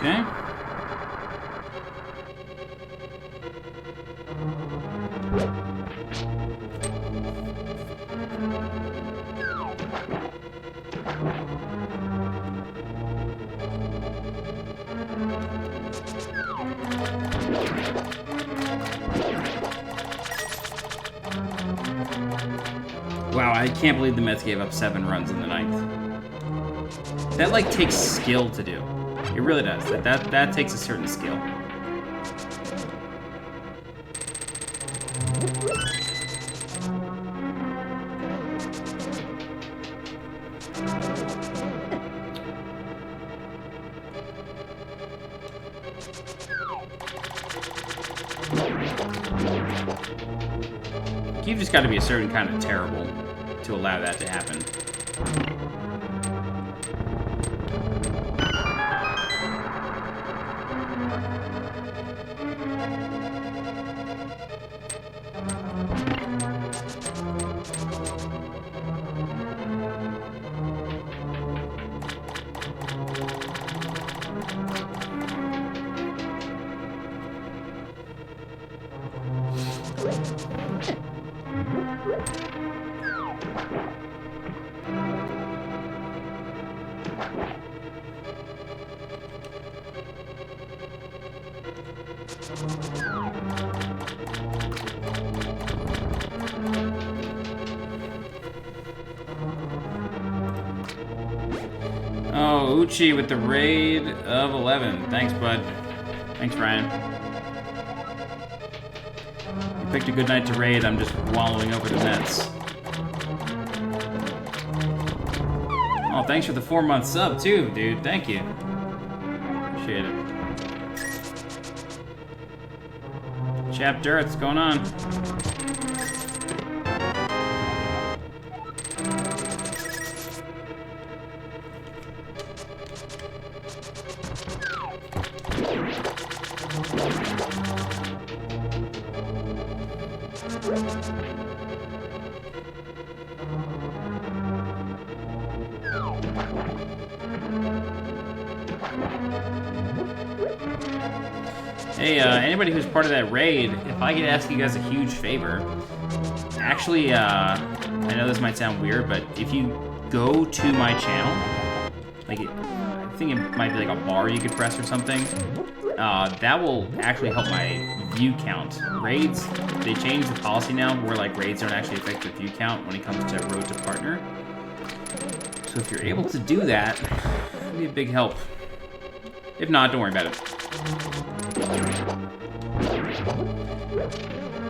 Okay. Wow, I can't believe the Mets gave up 7 runs in the 9th. That, like, takes skill to do. It really does. That takes a certain skill. You've just got to be a certain kind of terrible to allow that to happen. Oh, Uchi with the raid of 11. Thanks, bud. Thanks, Ryan. You picked a good night to raid. I'm just wallowing over the Mets. Oh, thanks for the 4-month sub, too, dude. Thank you. Appreciate it. Chap Dirt, what's going on? Hey, anybody who's part of that raid, if I could ask you guys a huge favor, actually, I know this might sound weird, but if you go to my channel, like, I think it might be like a bar you could press or something. That will actually help my view count. Raids, they changed the policy now where like raids don't actually affect the view count when it comes to road to partner. So if you're able to do that, it'll be a big help. If not, don't worry about it.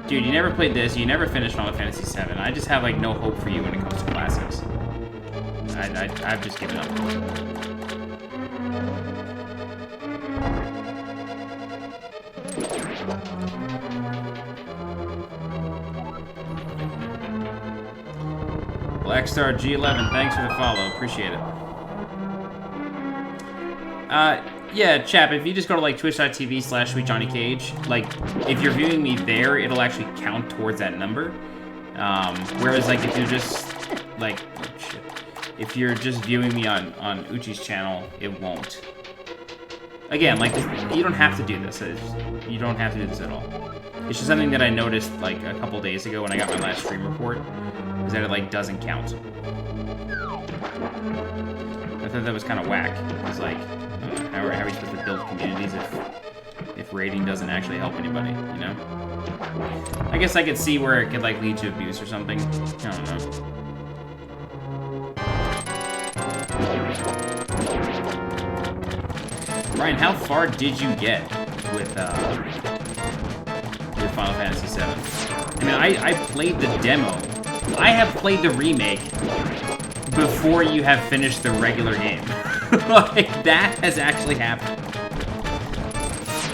Dude, you never played this, you never finished Final Fantasy VII. I just have like no hope for you when it comes to classics. I've just given up. Blackstar G11, thanks for the follow. Appreciate it. Yeah, chap, if you just go to like twitch.tv/SweetJohnnyCage, like, if you're viewing me there, it'll actually count towards that number. Whereas, like, if you're just, like, oh, shit. If you're just viewing me on Uchi's channel, it won't. Again, like, you don't have to do this. You don't have to do this at all. It's just something that I noticed, like, a couple days ago when I got my last stream report, is that it, like, doesn't count. I thought that was kind of whack. It's like, how are we supposed to build communities if raiding doesn't actually help anybody, you know? I guess I could see where it could, like, lead to abuse or something. I don't know. Ryan, how far did you get with Final Fantasy VII? I mean, I played the demo. I have played the remake before you have finished the regular game. Like, that has actually happened.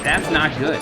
That's not good.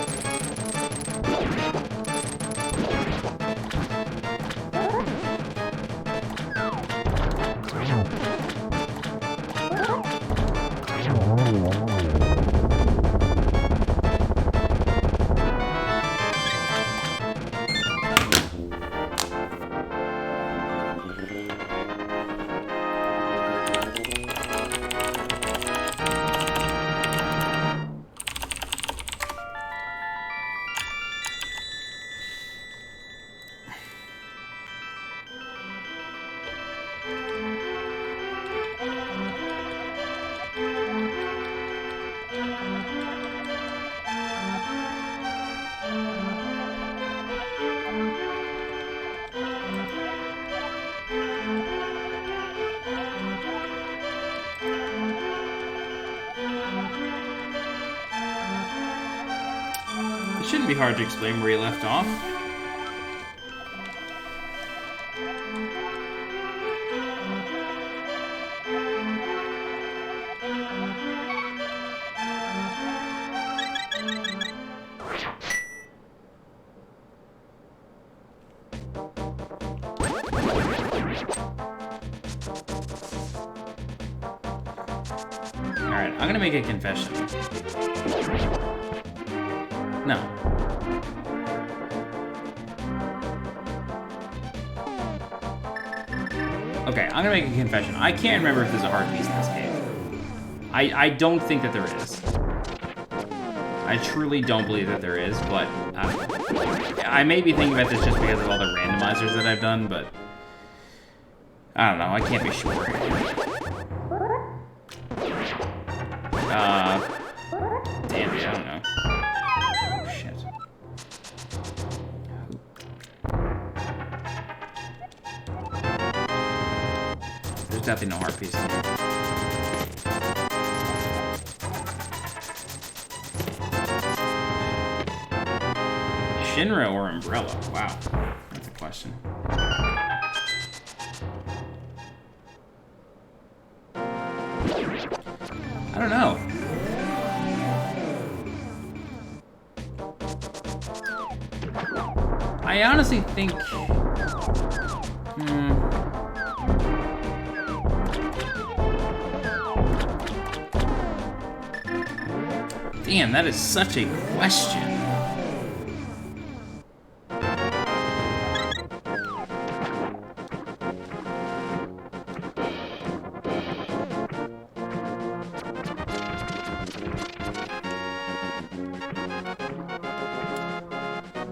It shouldn't be hard to explain where you left off. Alright, I'm gonna make a confession. No. Okay, I'm gonna make a confession. I can't remember if there's a hard piece in this game. I don't think that there is. I truly don't believe that there is, but I may be thinking about this just because of all the randomizers that I've done, but I don't know, I can't be sure. Damn it, I don't know. Oh, shit. There's definitely no hard pieces. Shinra or Umbrella? Wow, that's a question. I don't know. I honestly think... Damn, that is such a question.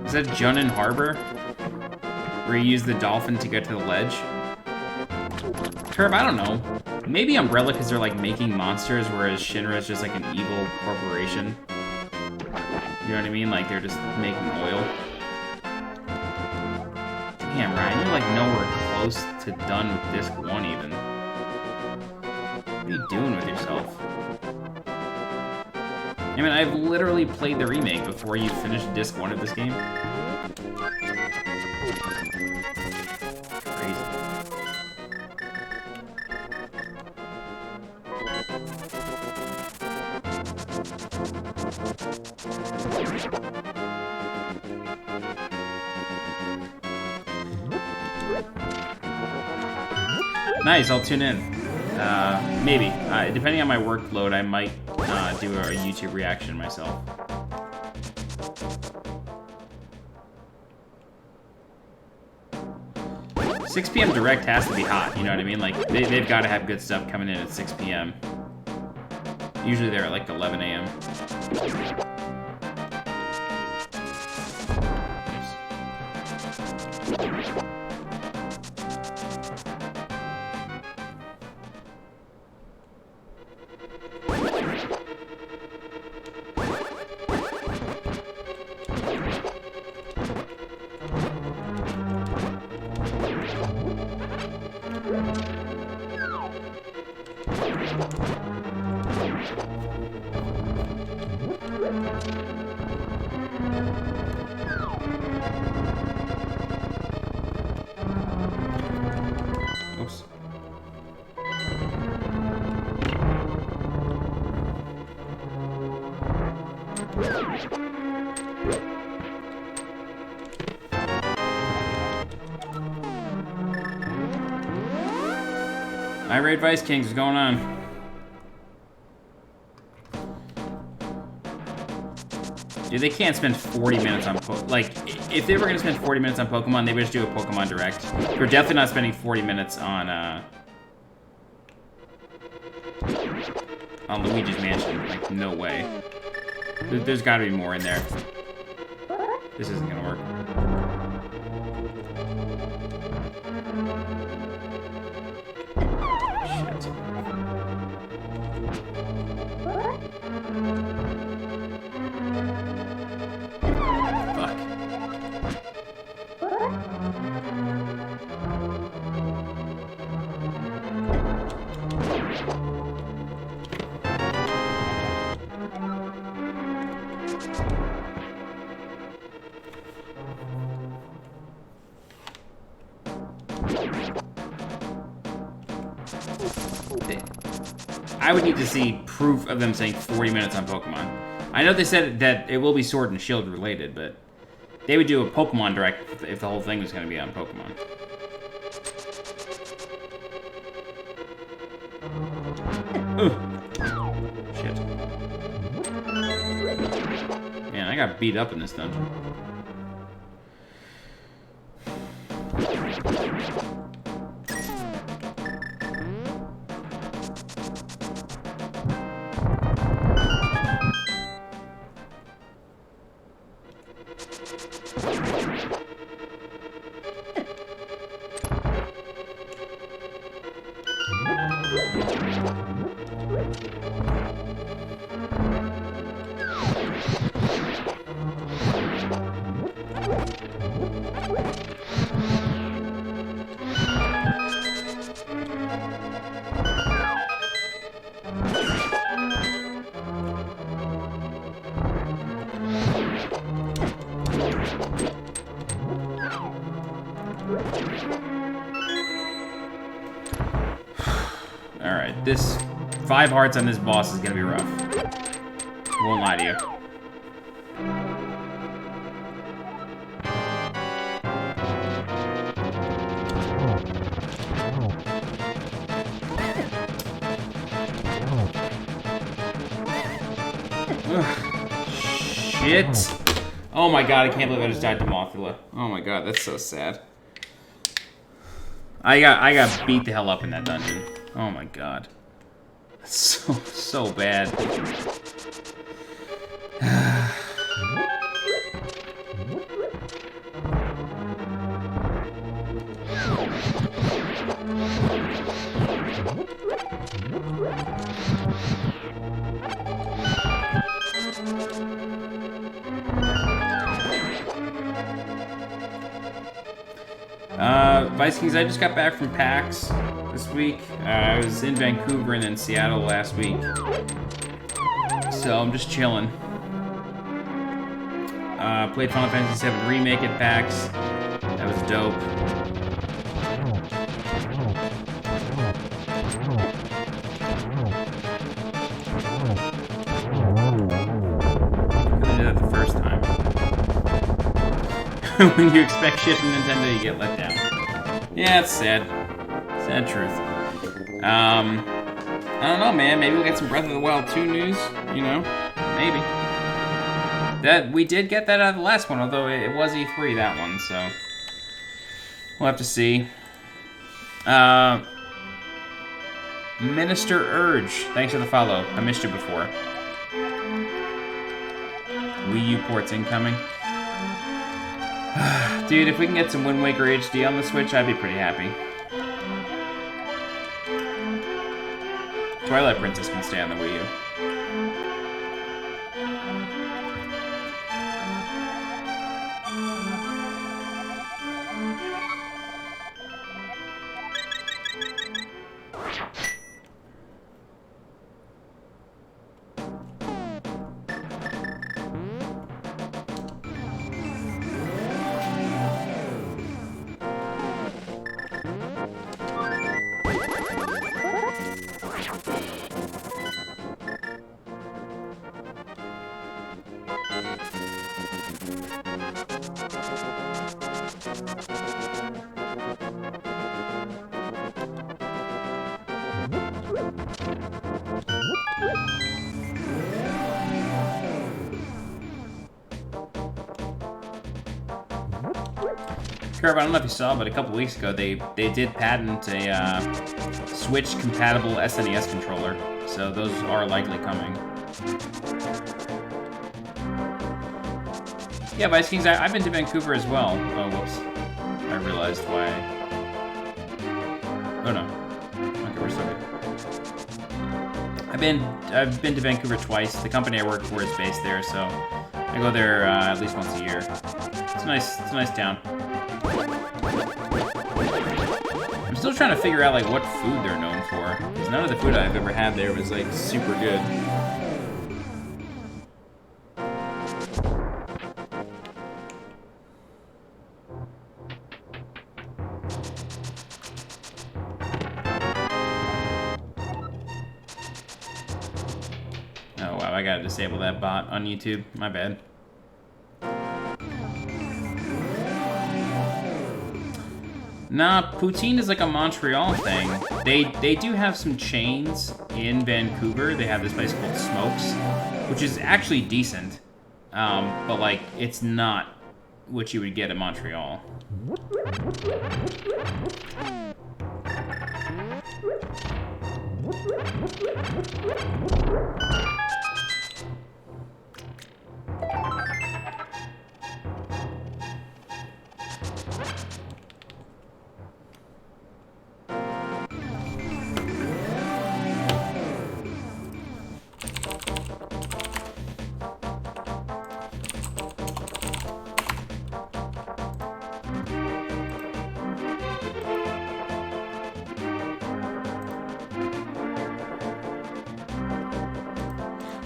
Is that Junin Harbor? Where you use the dolphin to get to the ledge? Turb, I don't know. Maybe Umbrella because they're like making monsters, whereas Shinra is just like an evil corporation. You know what I mean? Like they're just making oil. Damn, Ryan, you're like nowhere close to done with disc 1 even. What are you doing with yourself? I mean, I've literally played the remake before you finished disc 1 of this game. Crazy. Nice, I'll tune in. Maybe. Depending on my workload, I might do a YouTube reaction myself. $6 p.m. Direct has to be hot, you know what I mean? Like, they've got to have good stuff coming in at 6 p.m. Usually they're at like 11 a.m. Oops. Irate Vice Kings, what's going on? Dude, they can't spend 40 minutes on like, if they were gonna spend 40 minutes on Pokemon, they would just do a Pokemon Direct. They're definitely not spending 40 minutes on Luigi's Mansion. Like, no way. There's gotta be more in there. This isn't gonna work. Shit. Fuck. I would need to see proof of them saying 40 minutes on Pokemon. I know they said that it will be Sword and Shield related, but they would do a Pokemon Direct if the whole thing was going to be on Pokemon. Ugh. Shit. Man, I got beat up in this dungeon. Alright, this 5 hearts on this boss is gonna be rough. Won't lie to you. Ugh. Shit. Oh my god, I can't believe I just died to Mothula. Oh my god, that's so sad. I got beat the hell up in that dungeon. Oh my god. That's so bad. Vice Kings, I just got back from PAX this week. I was in Vancouver and then Seattle last week. So I'm just chilling. Played Final Fantasy VII Remake at PAX. That was dope. Couldn't do that the first time. When you expect shit from Nintendo, you get let down. Yeah, it's sad. Sad truth. I don't know, man. Maybe we'll get some Breath of the Wild 2 news. You know, maybe. That we did get that out of the last one, although it was E3 that one, so we'll have to see. Minister Urge, thanks for the follow. I missed you before. Wii U ports incoming. Dude, if we can get some Wind Waker HD on the Switch, I'd be pretty happy. Twilight Princess can stay on the Wii U. Curb, I don't know if you saw, but a couple weeks ago they did patent a Switch-compatible SNES controller, so those are likely coming. Yeah, Vice Kings, I've been to Vancouver as well. Oh, whoops. I realized why. Oh, no. Okay, we're still good. I've been to Vancouver twice. The company I work for is based there, so I go there at least once a year. It's a nice town. I'm still trying to figure out like what food they're known for, because none of the food I've ever had there was like super good. Oh wow, I gotta disable that bot on YouTube. My bad. Nah, poutine is like a Montreal thing. They do have some chains in Vancouver. They have this place called Smokes, which is actually decent. But like, it's not what you would get in Montreal.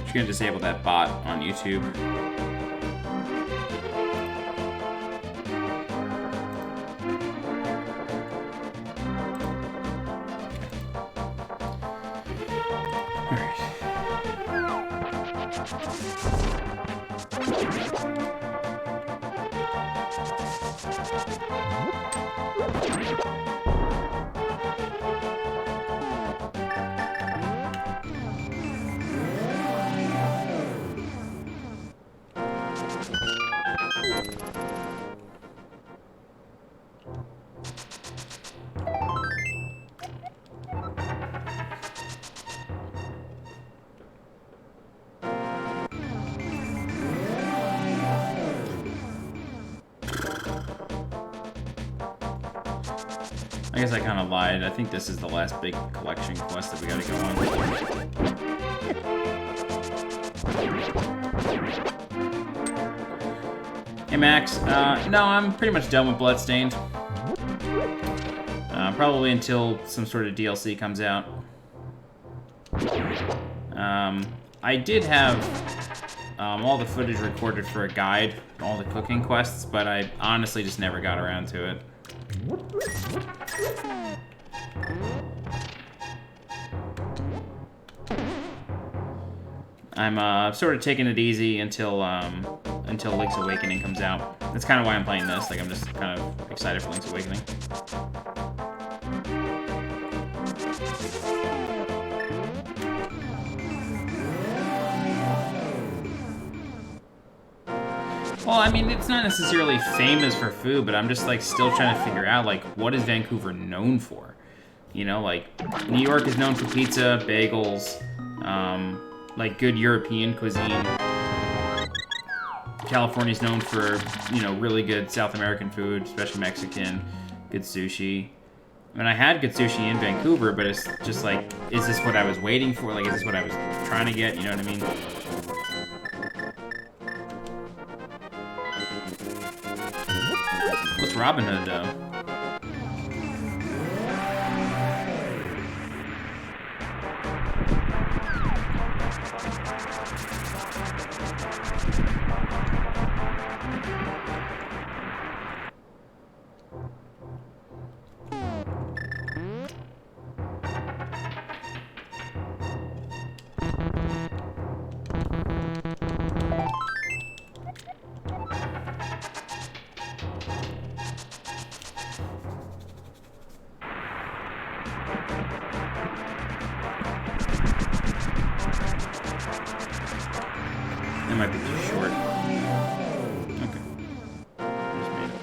Just gonna disable that bot on YouTube. I guess I kind of lied. I think this is the last big collection quest that we gotta go on. Hey Max, no, I'm pretty much done with Bloodstained. probably until some sort of DLC comes out. I did have all the footage recorded for a guide, all the cooking quests, but I honestly just never got around to it. I'm sort of taking it easy until Link's Awakening comes out. That's kind of why I'm playing this. Like, I'm just kind of excited for Link's Awakening. Well, I mean, it's not necessarily famous for food, but I'm just, like, still trying to figure out, like, what is Vancouver known for? You know, like, New York is known for pizza, bagels, like, good European cuisine. California's known for, you know, really good South American food, especially Mexican, good sushi. I mean, I had good sushi in Vancouver, but it's just, like, is this what I was waiting for? Like, is this what I was trying to get? You know what I mean? What's Robin Hood, though? That might be too short. Okay. Just made it.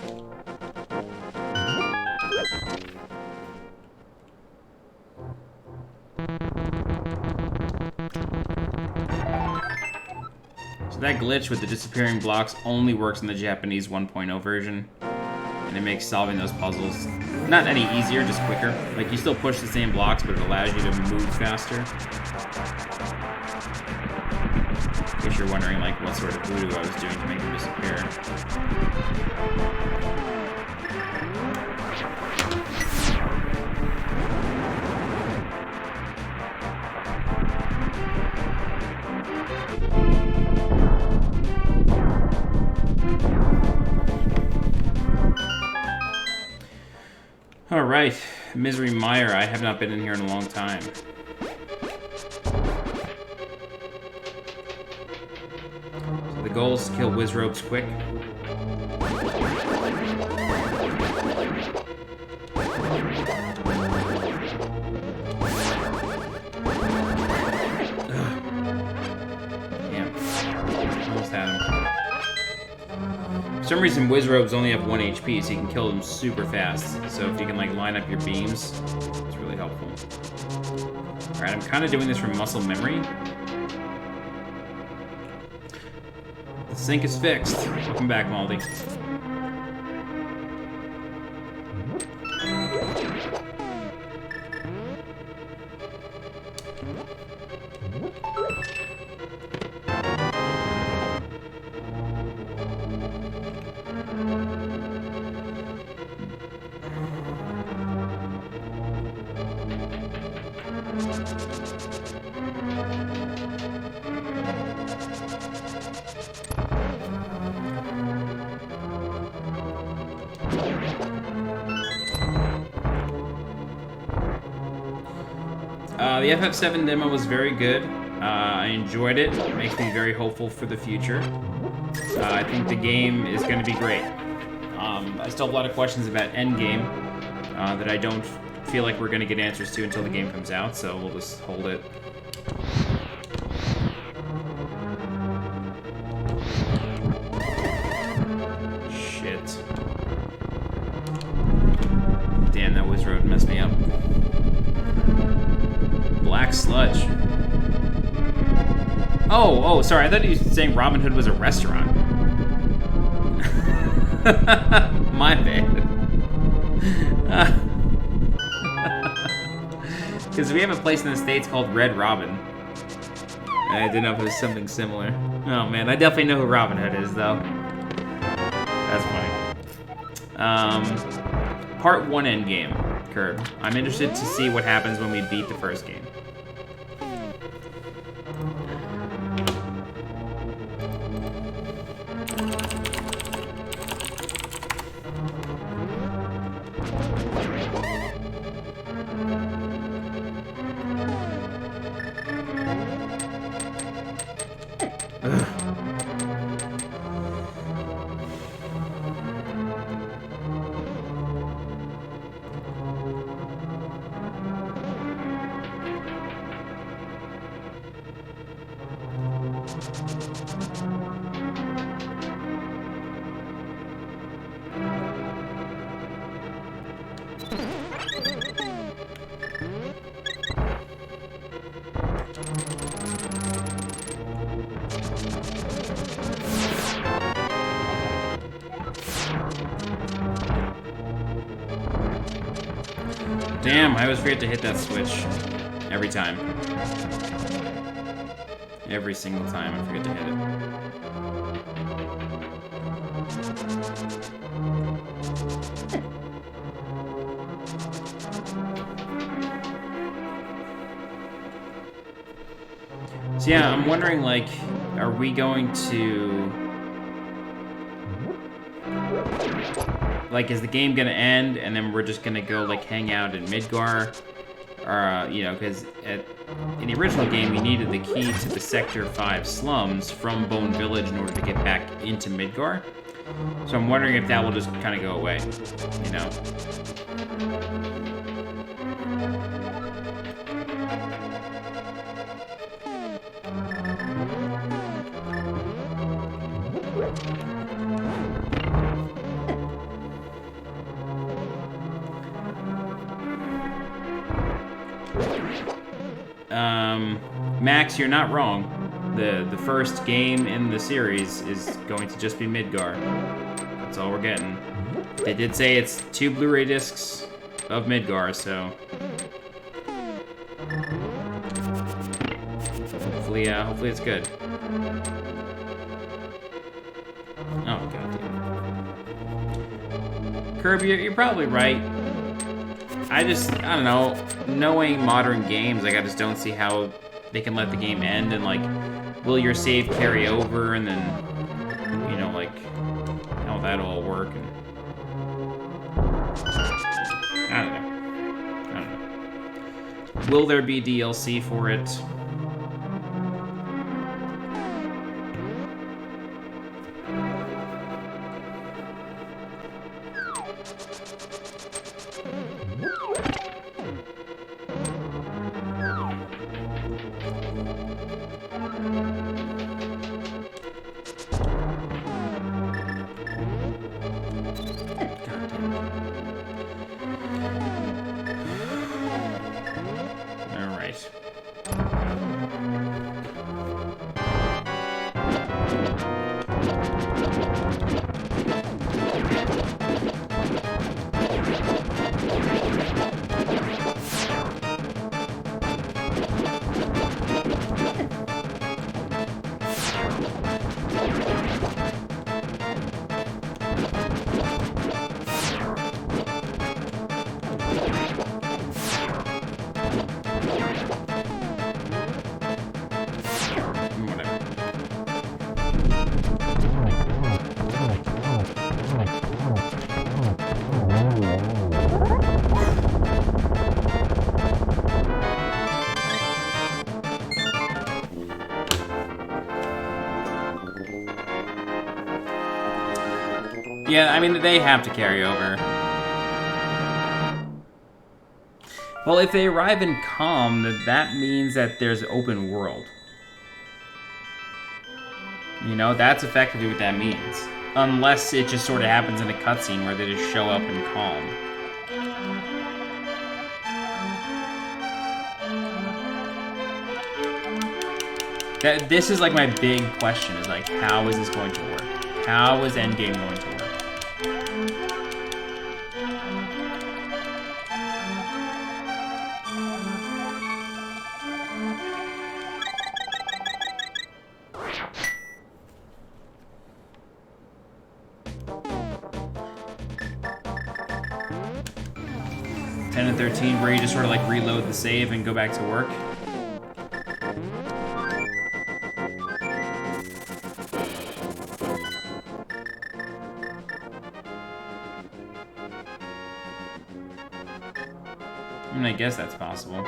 So that glitch with the disappearing blocks only works in the Japanese 1.0 version. And it makes solving those puzzles not any easier, just quicker. Like, you still push the same blocks, but it allows you to move faster. In case you're wondering, like, what sort of voodoo I was doing to make them disappear. Alright, Misery Mire. I have not been in here in a long time. So the goal is to kill Wizrobes quick. Damn. Almost had him. For some reason, Wizrobes only have 1 HP, so you can kill them super fast. So if you can, like, line up your beams, it's really helpful. Alright, I'm kind of doing this from muscle memory. The sink is fixed. Welcome back, Maldi. The FF7 demo was very good. I enjoyed it. It makes me very hopeful for the future. I think the game is going to be great. I still have a lot of questions about Endgame that I don't feel like we're going to get answers to until the game comes out, so we'll just hold it. Shit. Damn, that Wizrobe messed me up. Black Sludge. Oh, sorry. I thought you were saying Robin Hood was a restaurant. My bad. Because we have a place in the States called Red Robin. I didn't know if it was something similar. Oh, man. I definitely know who Robin Hood is, though. That's funny. Part 1 Endgame. Curb. I'm interested to see what happens when we beat the first game. Damn, I always forget to hit that switch. Every time. Every single time I forget to hit it. So yeah, I'm wondering, like, are we going to... Like, is the game gonna end, and then we're just gonna go, like, hang out in Midgar? Or, you know, because in the original game, you needed the key to the Sector 5 slums from Bone Village in order to get back into Midgar. So I'm wondering if that will just kind of go away, you know? Max, you're not wrong. The first game in the series is going to just be Midgar. That's all we're getting. They did say it's 2 Blu-ray discs of Midgar, so... Hopefully it's good. Oh, goddamn. Kirby, you're probably right. I don't know, knowing modern games, like, I just don't see how they can let the game end, and, like, will your save carry over, and then, you know, like, how will that all work, and... I don't know. Will there be DLC for it? Yeah, I mean, they have to carry over. Well, if they arrive in Calm, that means that there's open world. You know, that's effectively what that means. Unless it just sort of happens in a cutscene where they just show up in Calm. This is like my big question, is like, how is this going to work? How is Endgame going to work? 10 and 13, where you just sort of like reload the save and go back to work. I mean, I guess that's possible.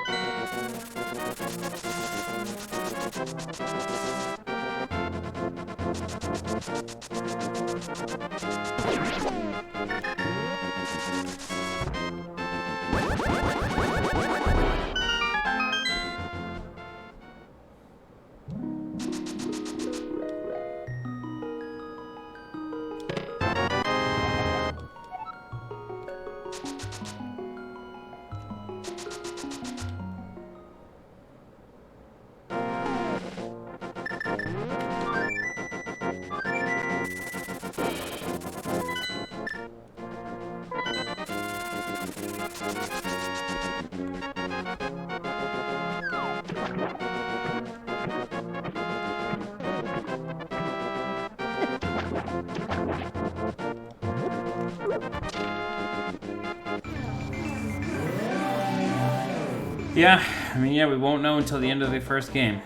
Yeah, I mean, yeah, we won't know until the end of the first game.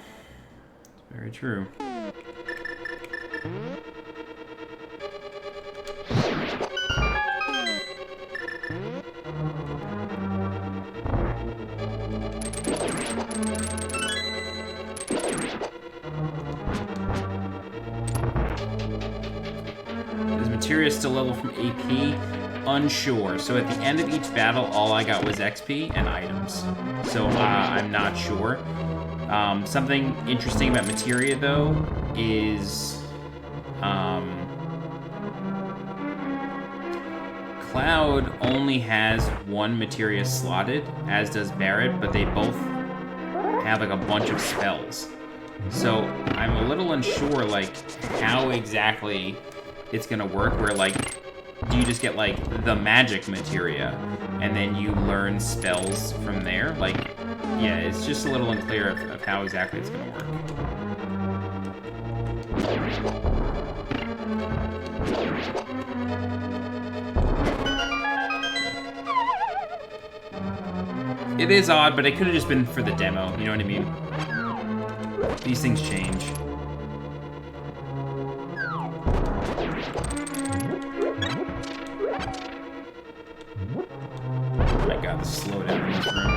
It's very true. Is materia still level from AP? Unsure. So at the end of each battle, all I got was XP and items. So I'm not sure. Something interesting about materia, though, is Cloud only has one materia slotted, as does Barret, but they both have like a bunch of spells. So I'm a little unsure, like, how exactly it's gonna work, where, like, do you just get, like, the magic materia, and then you learn spells from there? Like, yeah, it's just a little unclear of how exactly it's gonna work. It is odd, but it could have just been for the demo, you know what I mean? These things change. Oh my god, the slowdown in this room.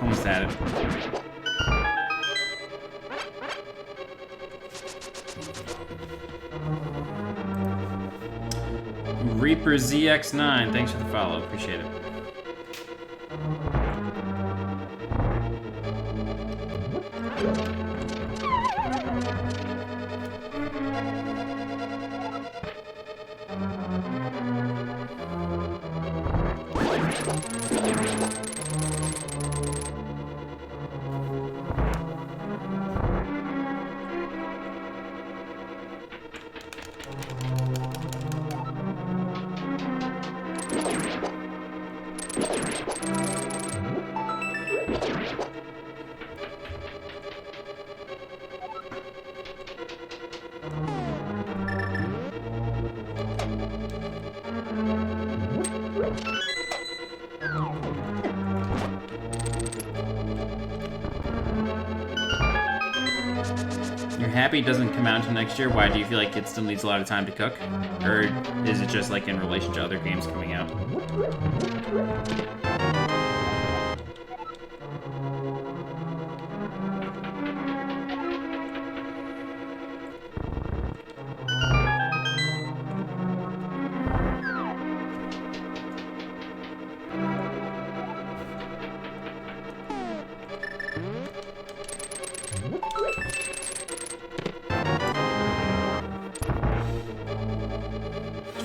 Almost had it. Reaper ZX9, thanks for the follow, appreciate it. You're happy it doesn't come out until next year? Why, do you feel like it still needs a lot of time to cook? Or is it just like in relation to other games coming out?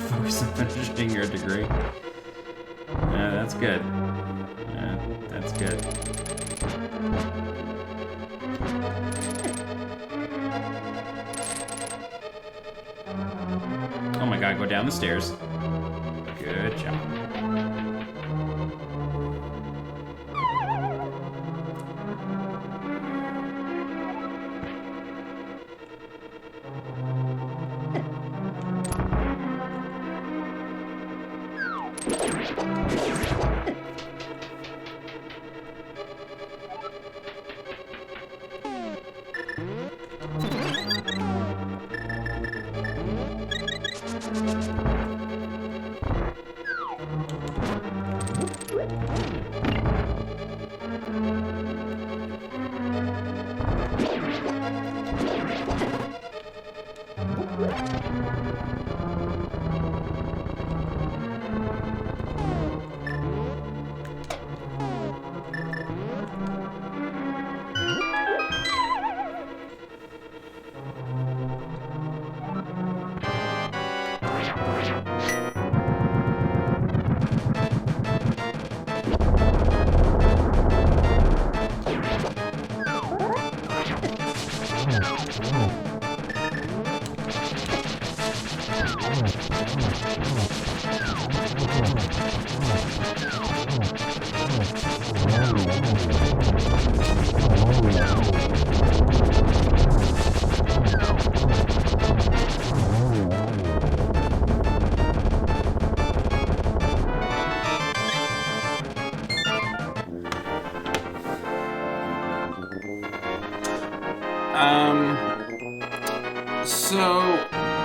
Focus on finishing your degree. Yeah, that's good. Yeah, that's good. Oh my god, go down the stairs. Good job. So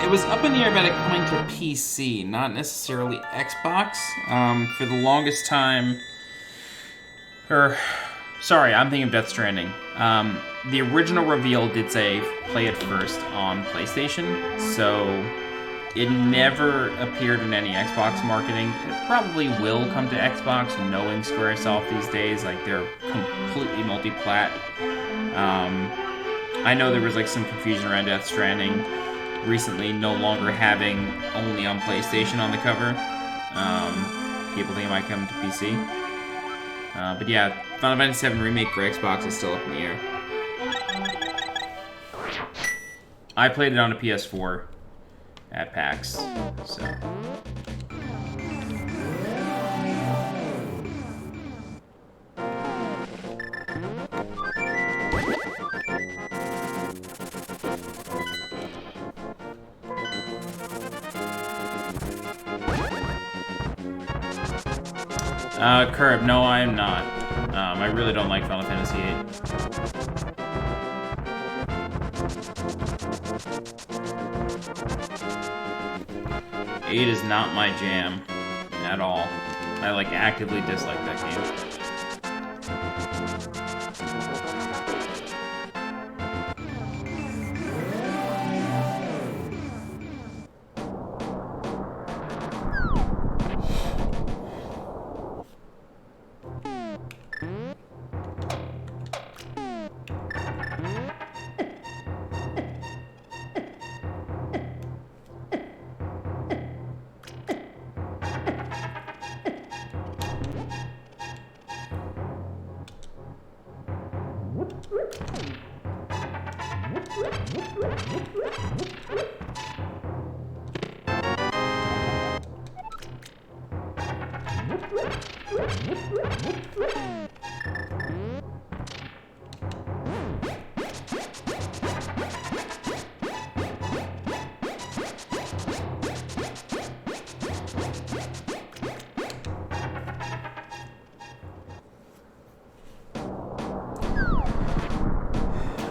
it was up in the air about it coming to PC, not necessarily Xbox. For the longest time, sorry, I'm thinking of Death Stranding. The original reveal did say play it first on PlayStation, so it never appeared in any Xbox marketing. It probably will come to Xbox, knowing Squaresoft these days. Like, they're completely multi-plat. I know there was like some confusion around Death Stranding recently no longer having only on PlayStation on the cover. People think it might come to PC. But yeah, Final Fantasy VII Remake for Xbox is still up in the air. I played it on a PS4 at PAX, so... Curb, no, I am not. I really don't like Final Fantasy VIII. VIII is not my jam at all. I like actively dislike that game.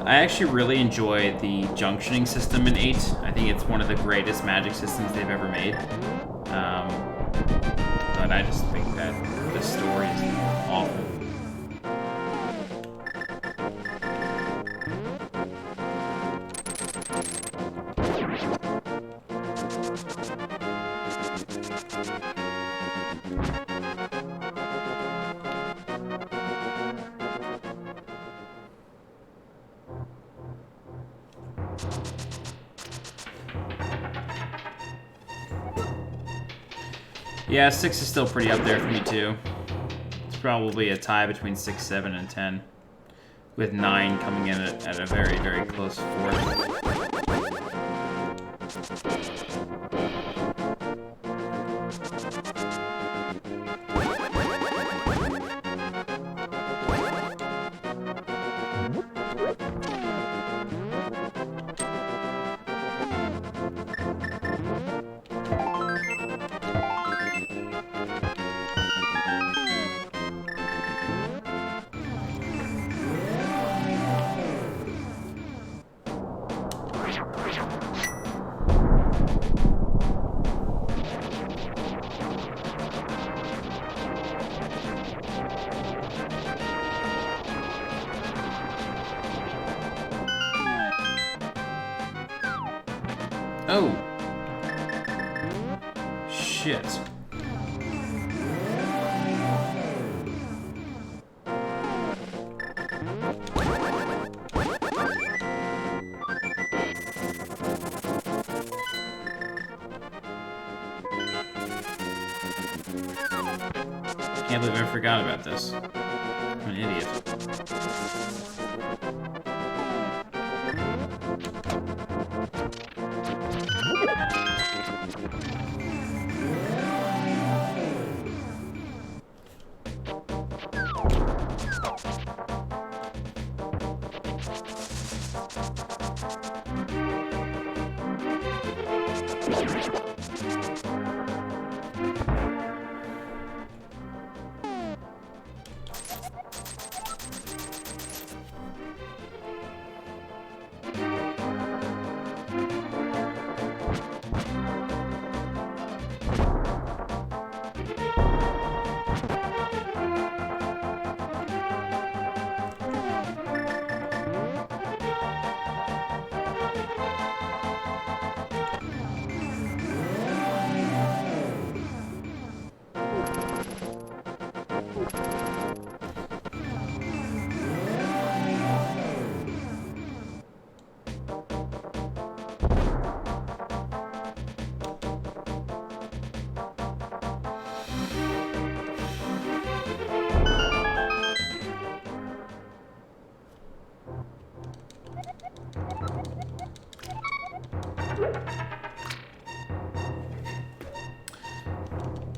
I actually really enjoy the junctioning system in 8. I think it's one of the greatest magic systems they've ever made. But I just think that the story is awful. Yeah, 6 is still pretty up there for me too. It's probably a tie between 6, 7, and 10. With 9 coming in at a very, very close 4th. Oh! Shit. Can't believe I forgot about this. I'm an idiot.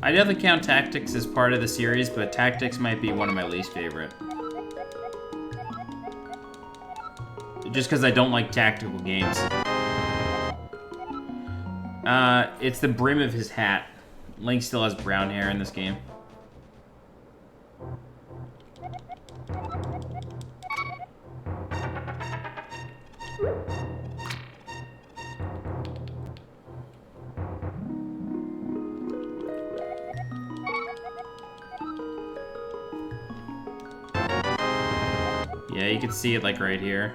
I definitely count Tactics as part of the series, but Tactics might be one of my least favorite. Just because I don't like tactical games. It's the brim of his hat. Link still has brown hair in this game. Yeah, you can see it like right here.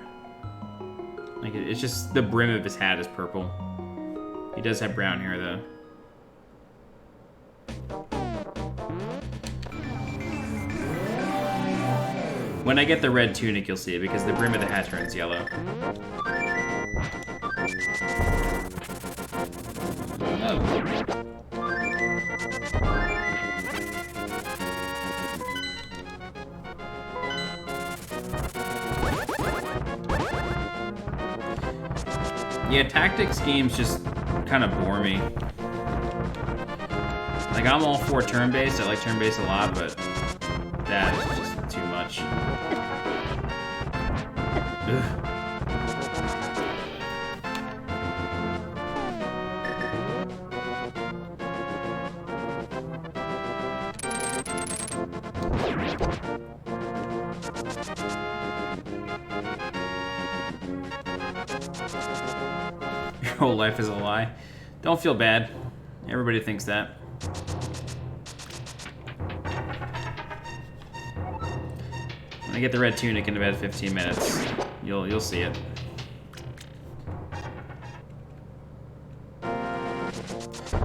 Like it's just the brim of his hat is purple. He does have brown hair though. When I get the red tunic, you'll see it because the brim of the hat turns yellow. Oh. Yeah, tactics games just kind of bore me. Like, I'm all for turn-based. I like turn-based a lot, but that is just too much. Ugh. Your whole life is a lie. Don't feel bad. Everybody thinks that. When I get the red tunic in about 15 minutes, you'll see it.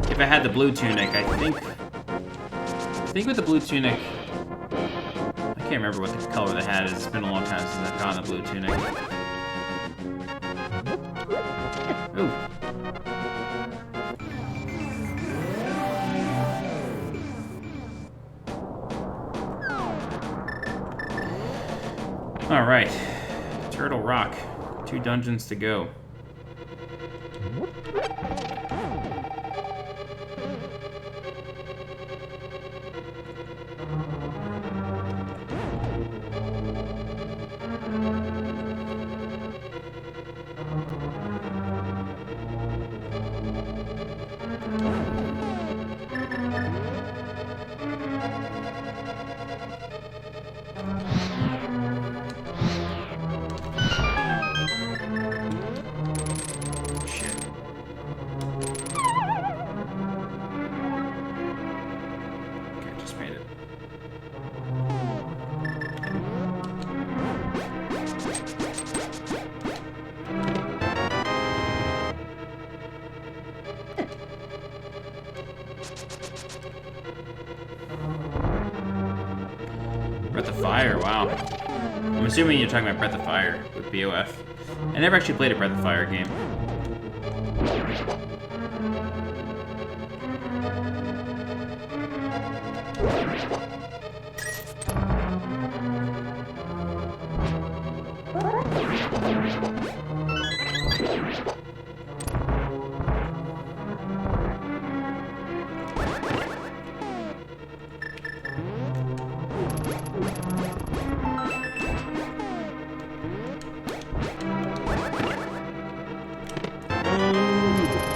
If I had the blue tunic, I think with the blue tunic, I can't remember what the color of the hat is. It's been a long time since I've gotten the blue tunic. Alright. Turtle Rock. 2 dungeons to go. Breath of Fire, wow. I'm assuming you're talking about Breath of Fire with BOF. I never actually played a Breath of Fire game.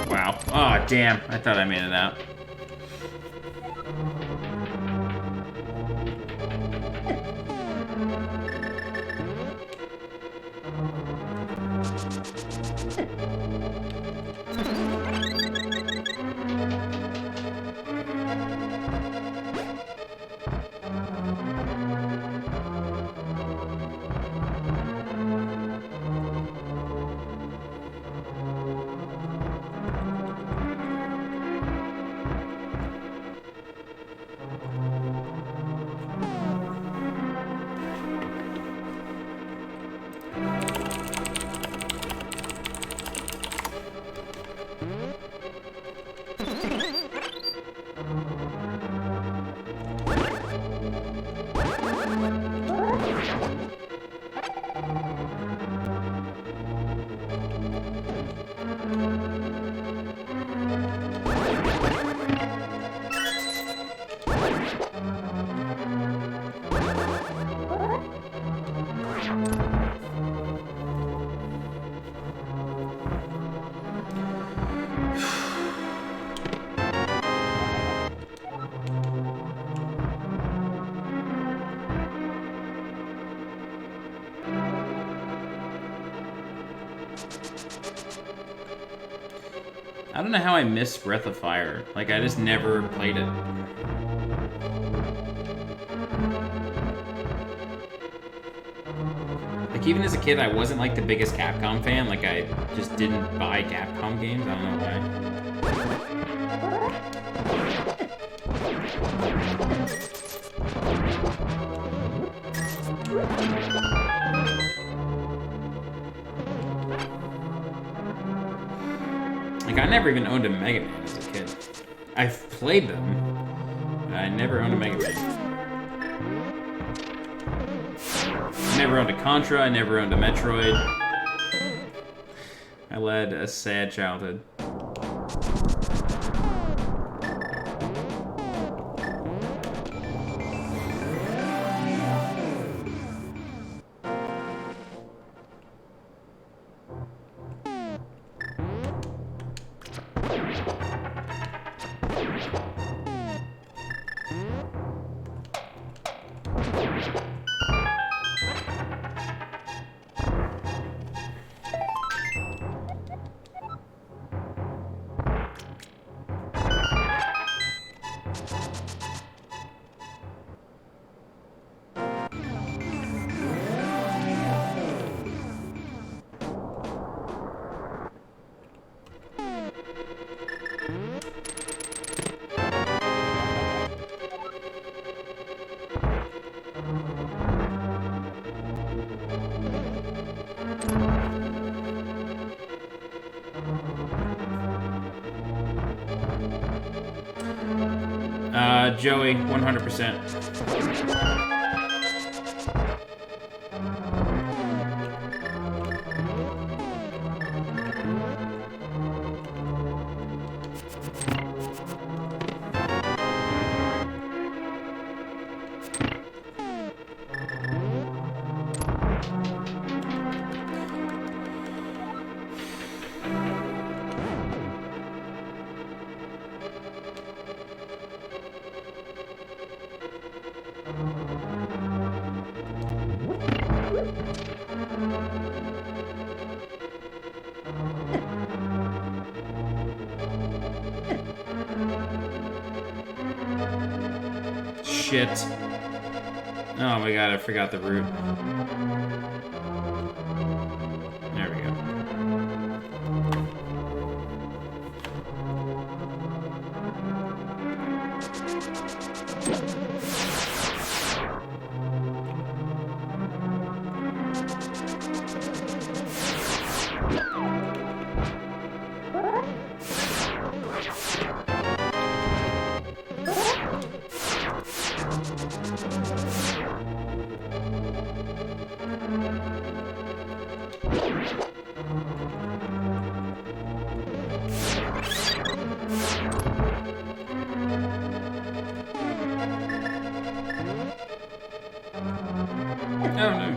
Wow. Oh, damn. I thought I made it out. I don't know how I missed Breath of Fire. Like, I just never played it. Like, even as a kid, I wasn't, like, the biggest Capcom fan. Like, I just didn't buy Capcom games. I don't know why. Like, I never even owned a Mega Man as a kid. I've played them, but I never owned a Mega Man. I never owned a Contra, I never owned a Metroid. I led a sad childhood. Joey, 100%. shit. Oh my god, I forgot the route. There we go. Oh no.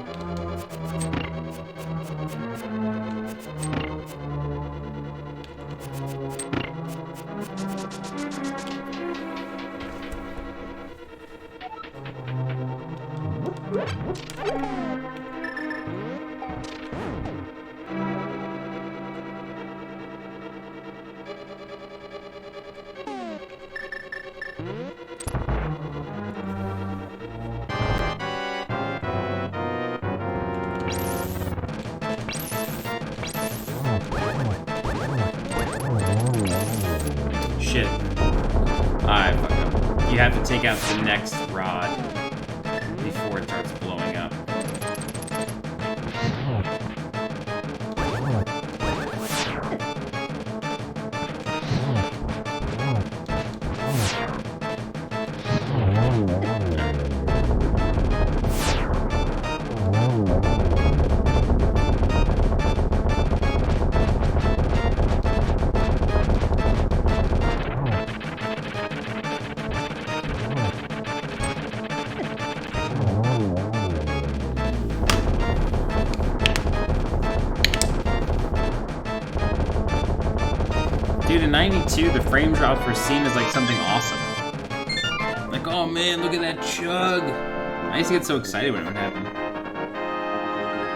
Shit. I fucked up. You have to take out the next rod before it starts blowing up. Dude, in 92, the frame drops were seen as like something awesome. Like, oh man, look at that chug. I used to get so excited when it would happen.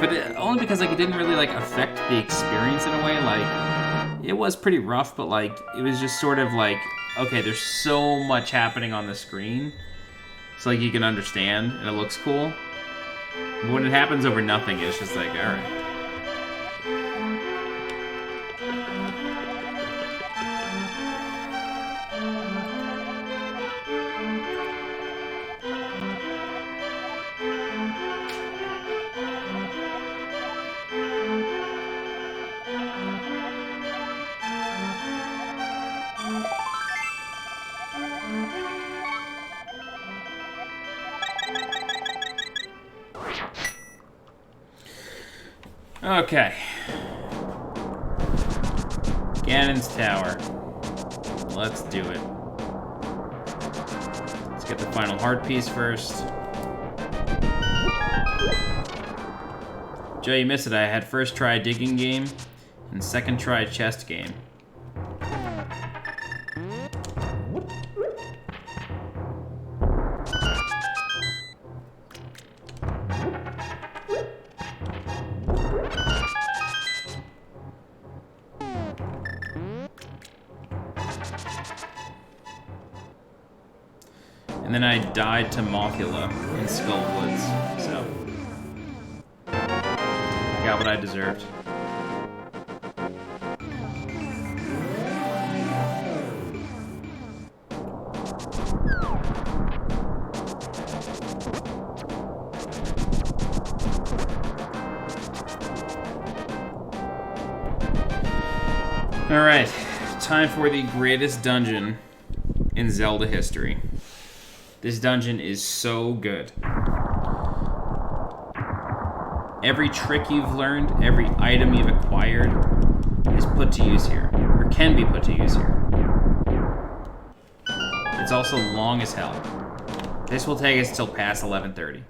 But only because like it didn't really like affect the experience in a way. Like, it was pretty rough, but like it was just sort of like, okay, there's so much happening on the screen, so like you can understand and it looks cool. But when it happens over nothing, it's just like, all right. Okay. Ganon's Tower. Let's do it. Let's get the final heart piece first. Joe, you missed it. I had first try digging game and second try chest game. And then I died to Mothula in Skull Woods, so got what I deserved. All right, time for the greatest dungeon in Zelda history. This dungeon is so good. Every trick you've learned, every item you've acquired is put to use here, or can be put to use here. It's also long as hell. This will take us till past 11:30.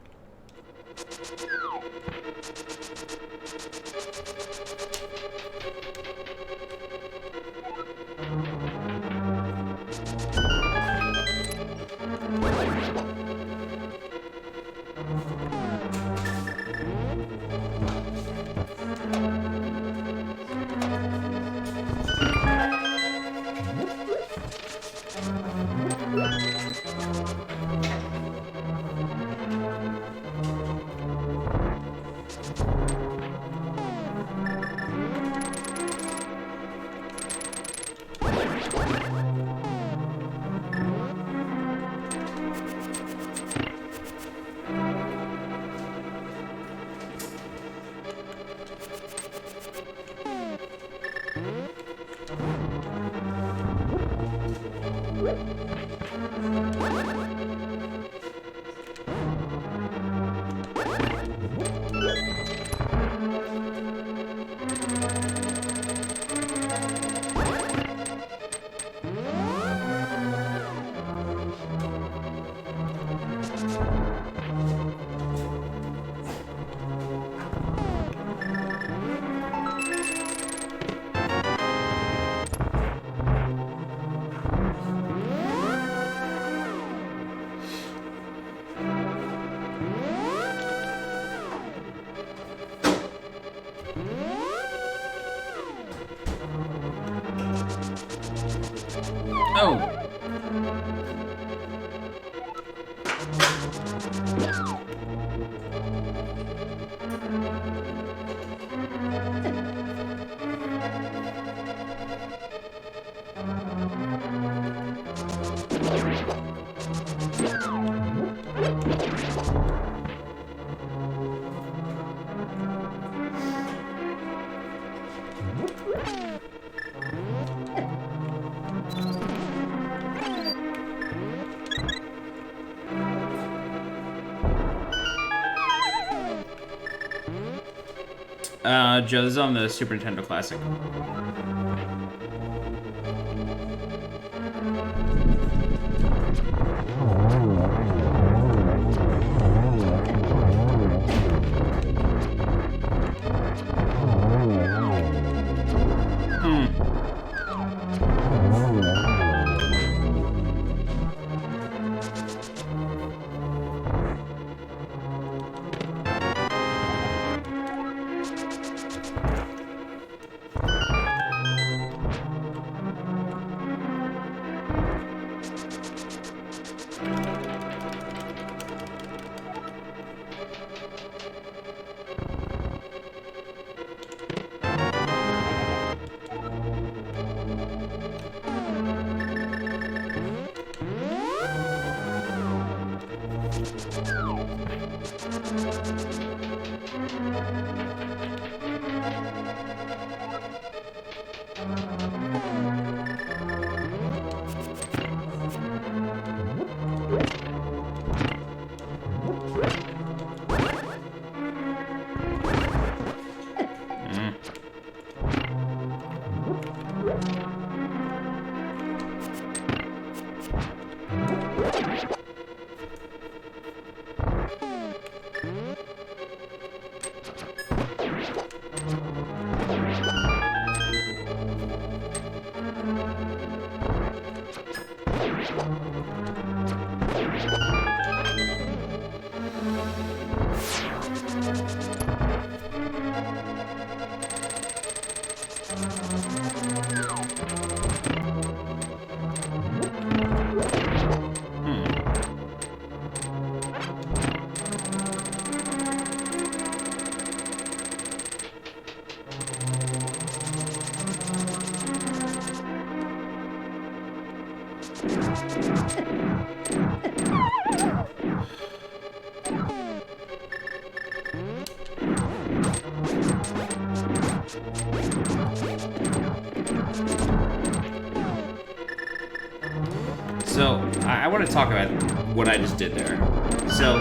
Oh! Joe, this is on the Super Nintendo Classic. So, I want to talk about what I just did there. So,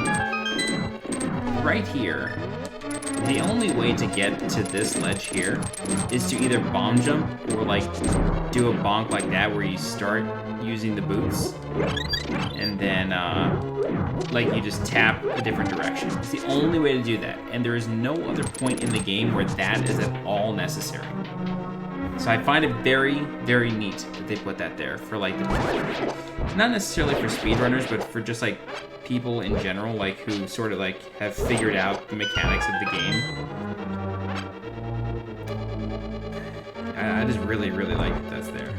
right here, the only way to get to this ledge here is to either bomb jump or, like, do a bonk like that where you start using the boots, and then, like, you just tap a different direction. It's the only way to do that, and there is no other point in the game where that is at all necessary. So I find it very, very neat that they put that there for, like, not necessarily for speedrunners, but for just, like, people in general, like, who sort of, like, have figured out the mechanics of the game. I just really, really like that that's there.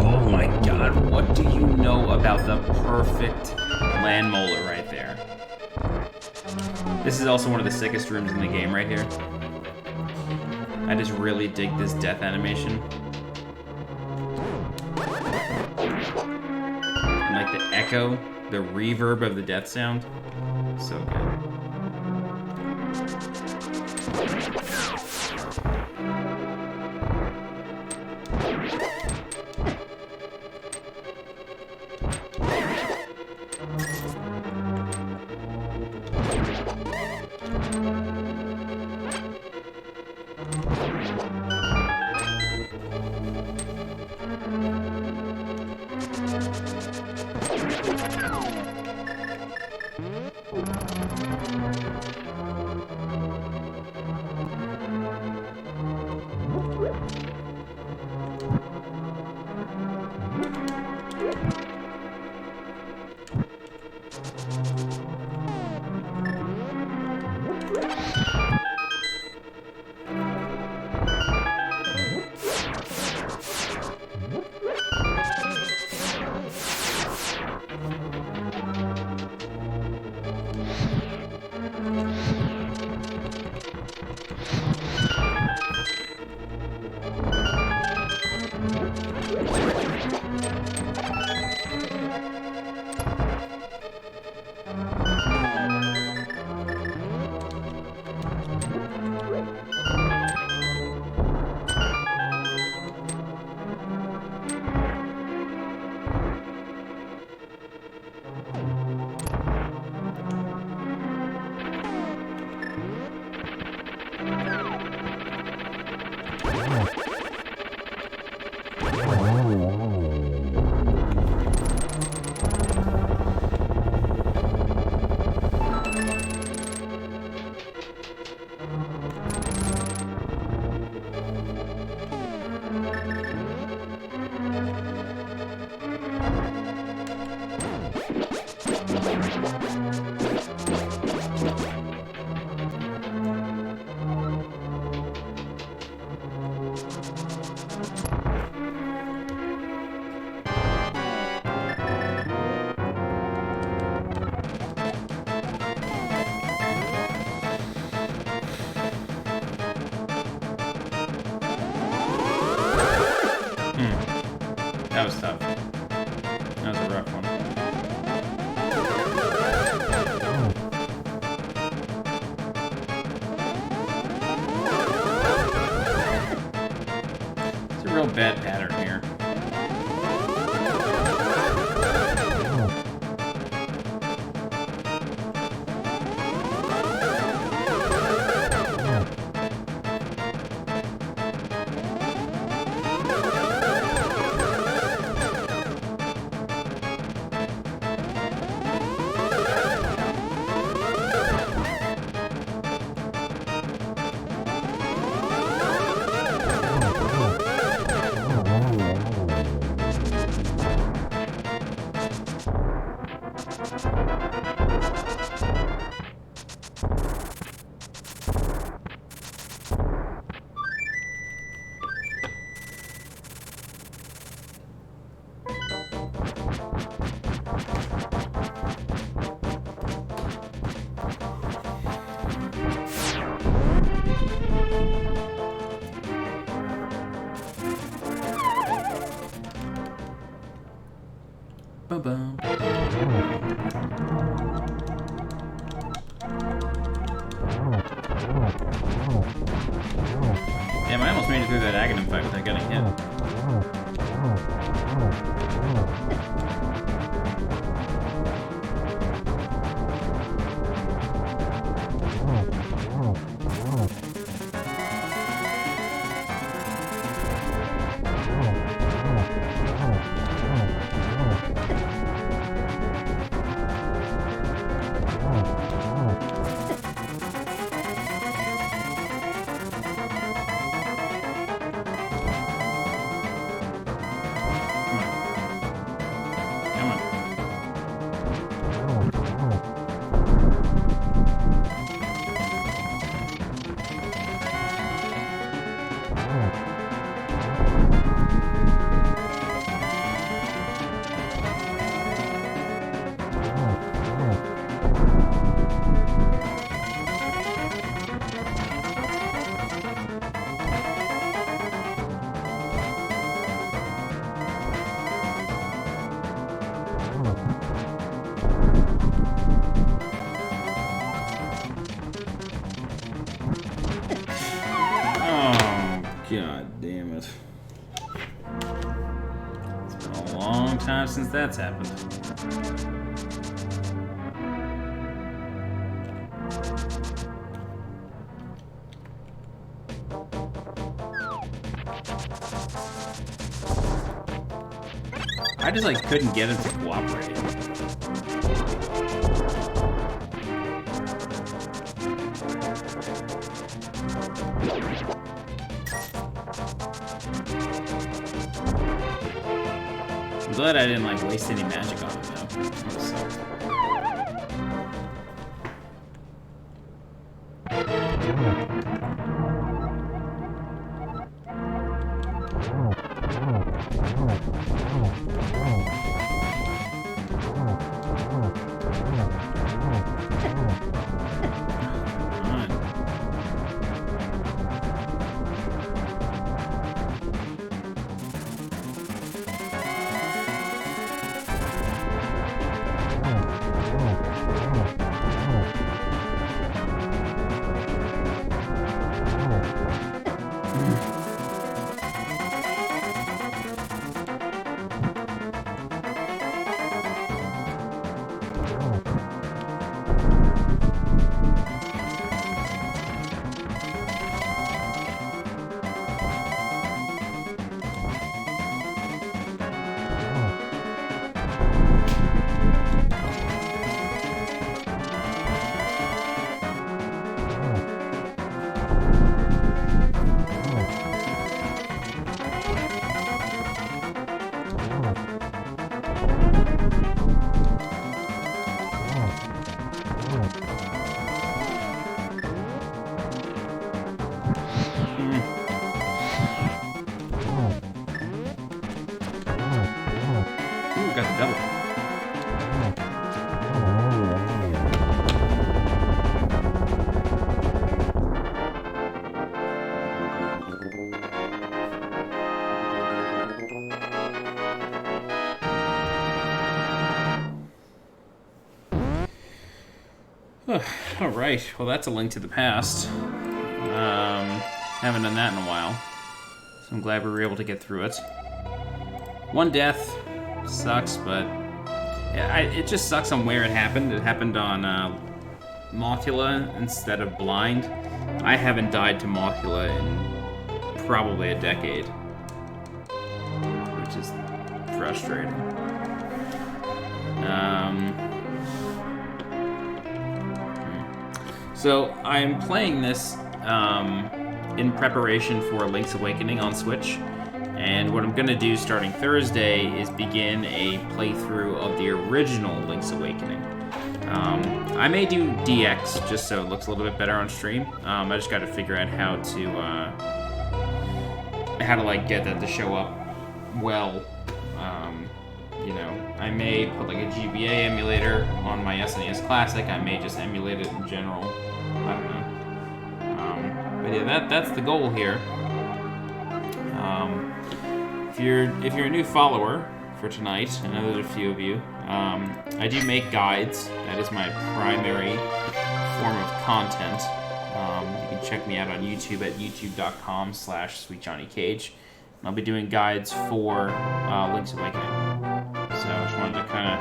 Oh my god, what do you know about the perfect land molar right there? This is also one of the sickest rooms in the game right here. I just really dig this death animation. And like the echo, the reverb of the death sound. So good. That was tough. That was a rough one. It's a real bad pattern here. Ba-bum. Damn, I almost made it through that Aghanim fight without getting hit. God damn it. It's been a long time since that's happened. I just like couldn't get him to cooperate. I'm glad I didn't like waste any magic on it though. That would suck. double. All right. Well, that's a link to the past. Haven't done that in a while, so I'm glad we were able to get through it. One death sucks, but it just sucks on where it happened. It happened on Mothula instead of Blind. I haven't died to Mothula in probably a decade, which is frustrating. So I'm playing this in preparation for Link's Awakening on Switch, and what I'm going to do starting Thursday is begin a playthrough of the original Link's Awakening. I may do DX just so it looks a little bit better on stream. I just got to figure out how to like get that to show up well. You know, I may put like a GBA emulator on my SNES Classic. I may just emulate it in general. I don't know. But yeah, that's the goal here. If you're a new follower for tonight, I know there's a few of you. I do make guides. That is my primary form of content. You can check me out on YouTube at youtube.com/SweetJohnnyCage. I'll be doing guides for Link's Awakening. So I just wanted to kind of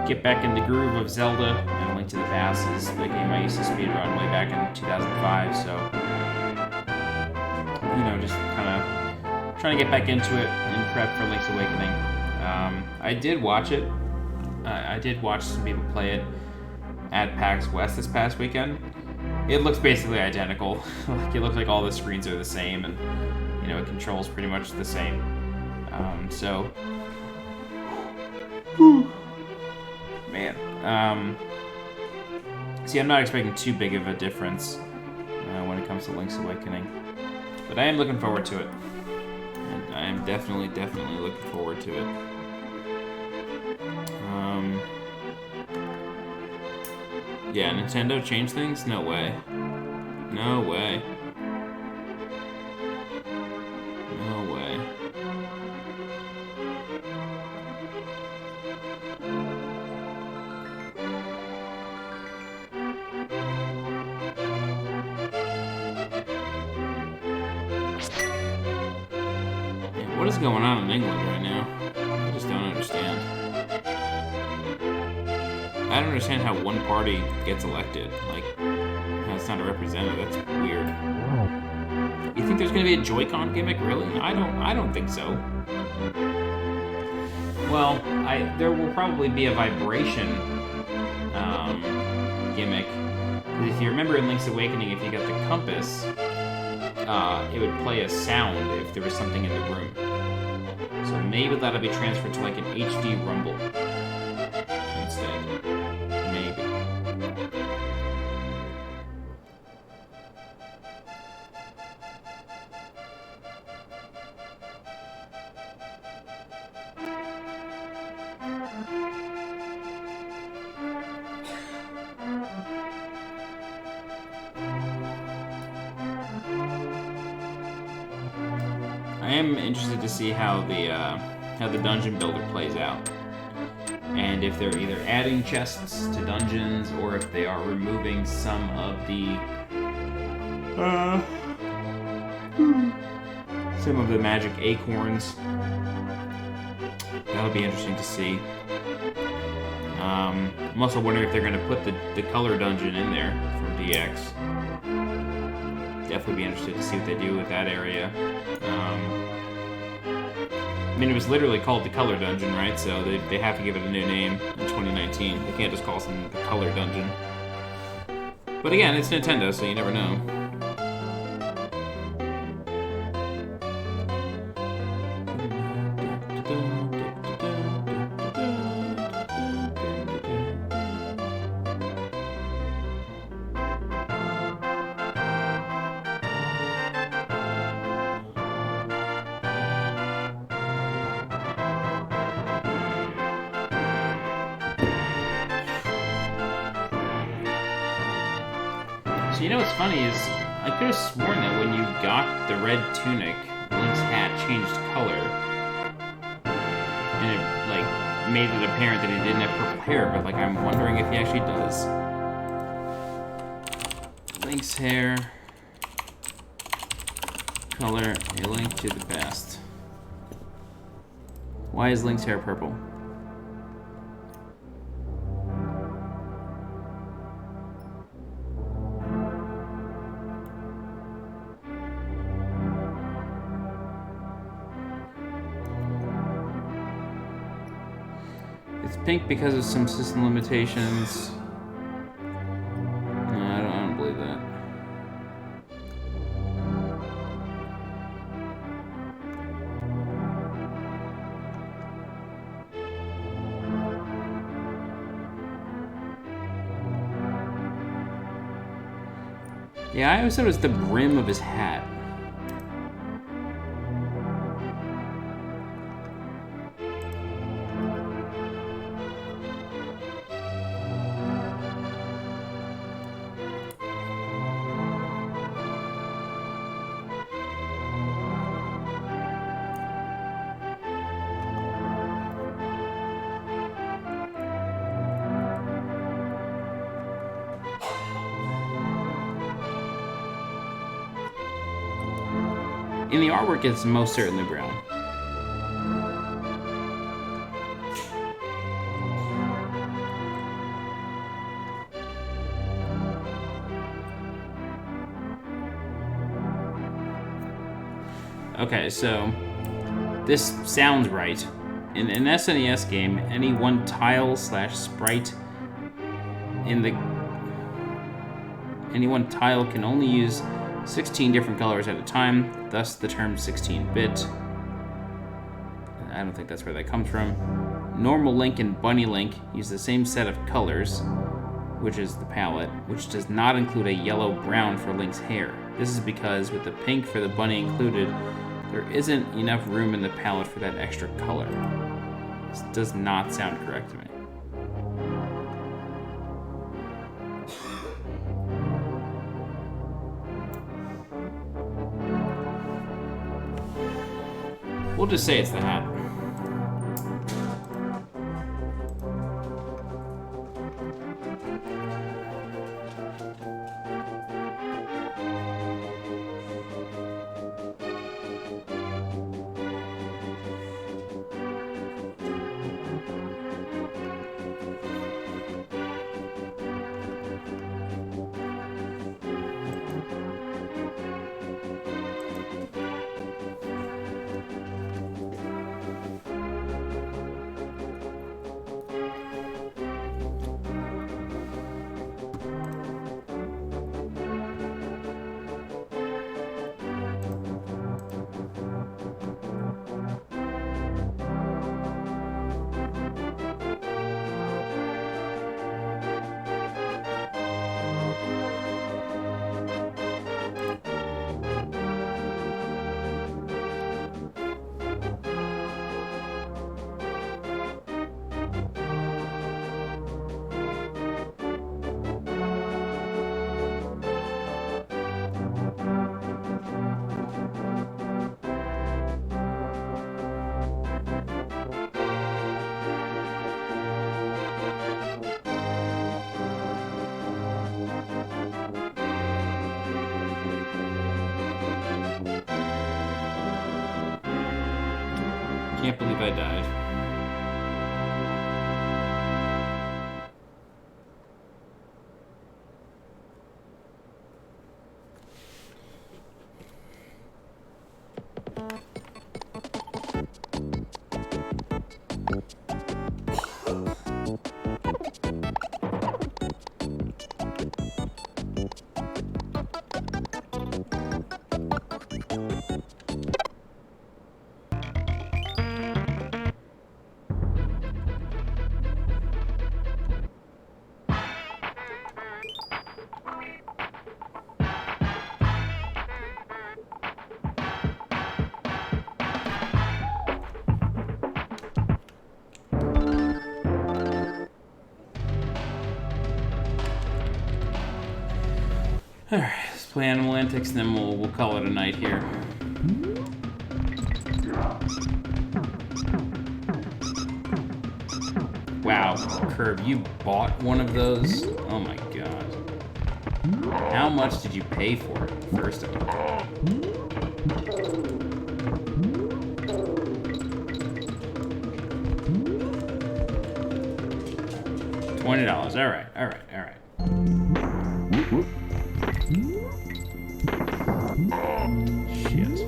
get back in the groove of Zelda, and Link to the Past is the game I used to speedrun way back in 2005, so, you know, just kind of trying to get back into it in prep for Link's Awakening. I did watch it. I did watch some people play it at PAX West this past weekend. It looks basically identical. Like, it looks like all the screens are the same, and, you know, it controls pretty much the same. So... Man. See, I'm not expecting too big of a difference when it comes to Link's Awakening. But I am looking forward to it. And I am definitely looking forward to it. Yeah, Nintendo changed things? No way. No way. No way. What is going on in England right now? I just don't understand. I don't understand how one party gets elected. Like, how it's not a representative. That's weird. You think there's gonna be a Joy-Con gimmick? Really? I don't think so. Well, there will probably be a vibration gimmick. If you remember in Link's Awakening, if you got the compass, it would play a sound if there was something in the room. So maybe that'll be transferred to like an HD rumble instead. Maybe. I am interested to see how the dungeon builder plays out, and if they're either adding chests to dungeons or if they are removing some of the magic acorns. That'll be interesting to see. I'm also wondering if they're going to put the color dungeon in there from DX. Definitely be interested to see what they do with that area. I mean, it was literally called the Color Dungeon, right? So they have to give it a new name in 2019. They can't just call something the Color Dungeon. But again, it's Nintendo, so you never know. So you know what's funny is I could have sworn that when you got the red tunic, Link's hat changed color, and it like made it apparent that he didn't have purple hair. But like I'm wondering if he actually does. Link's hair, color, A Link to the Past. Why is Link's hair purple? It's pink because of some system limitations. No, I don't believe that. Yeah, I always thought it was the brim of his hat. In the artwork, it's most certainly brown. Okay, so this sounds right. In an SNES game, any one tile / sprite any one tile can only use 16 different colors at a time, thus the term 16-bit. I don't think that's where that comes from. Normal Link and Bunny Link use the same set of colors, which is the palette, which does not include a yellow-brown for Link's hair. This is because with the pink for the bunny included, there isn't enough room in the palette for that extra color. This does not sound correct to me. We'll just say it's the hat. Can't believe I died. play Animal Antics, and then we'll call it a night here. Wow, Curb, you bought one of those? Oh my god. How much did you pay for it, first of all? $20. Alright. Shit.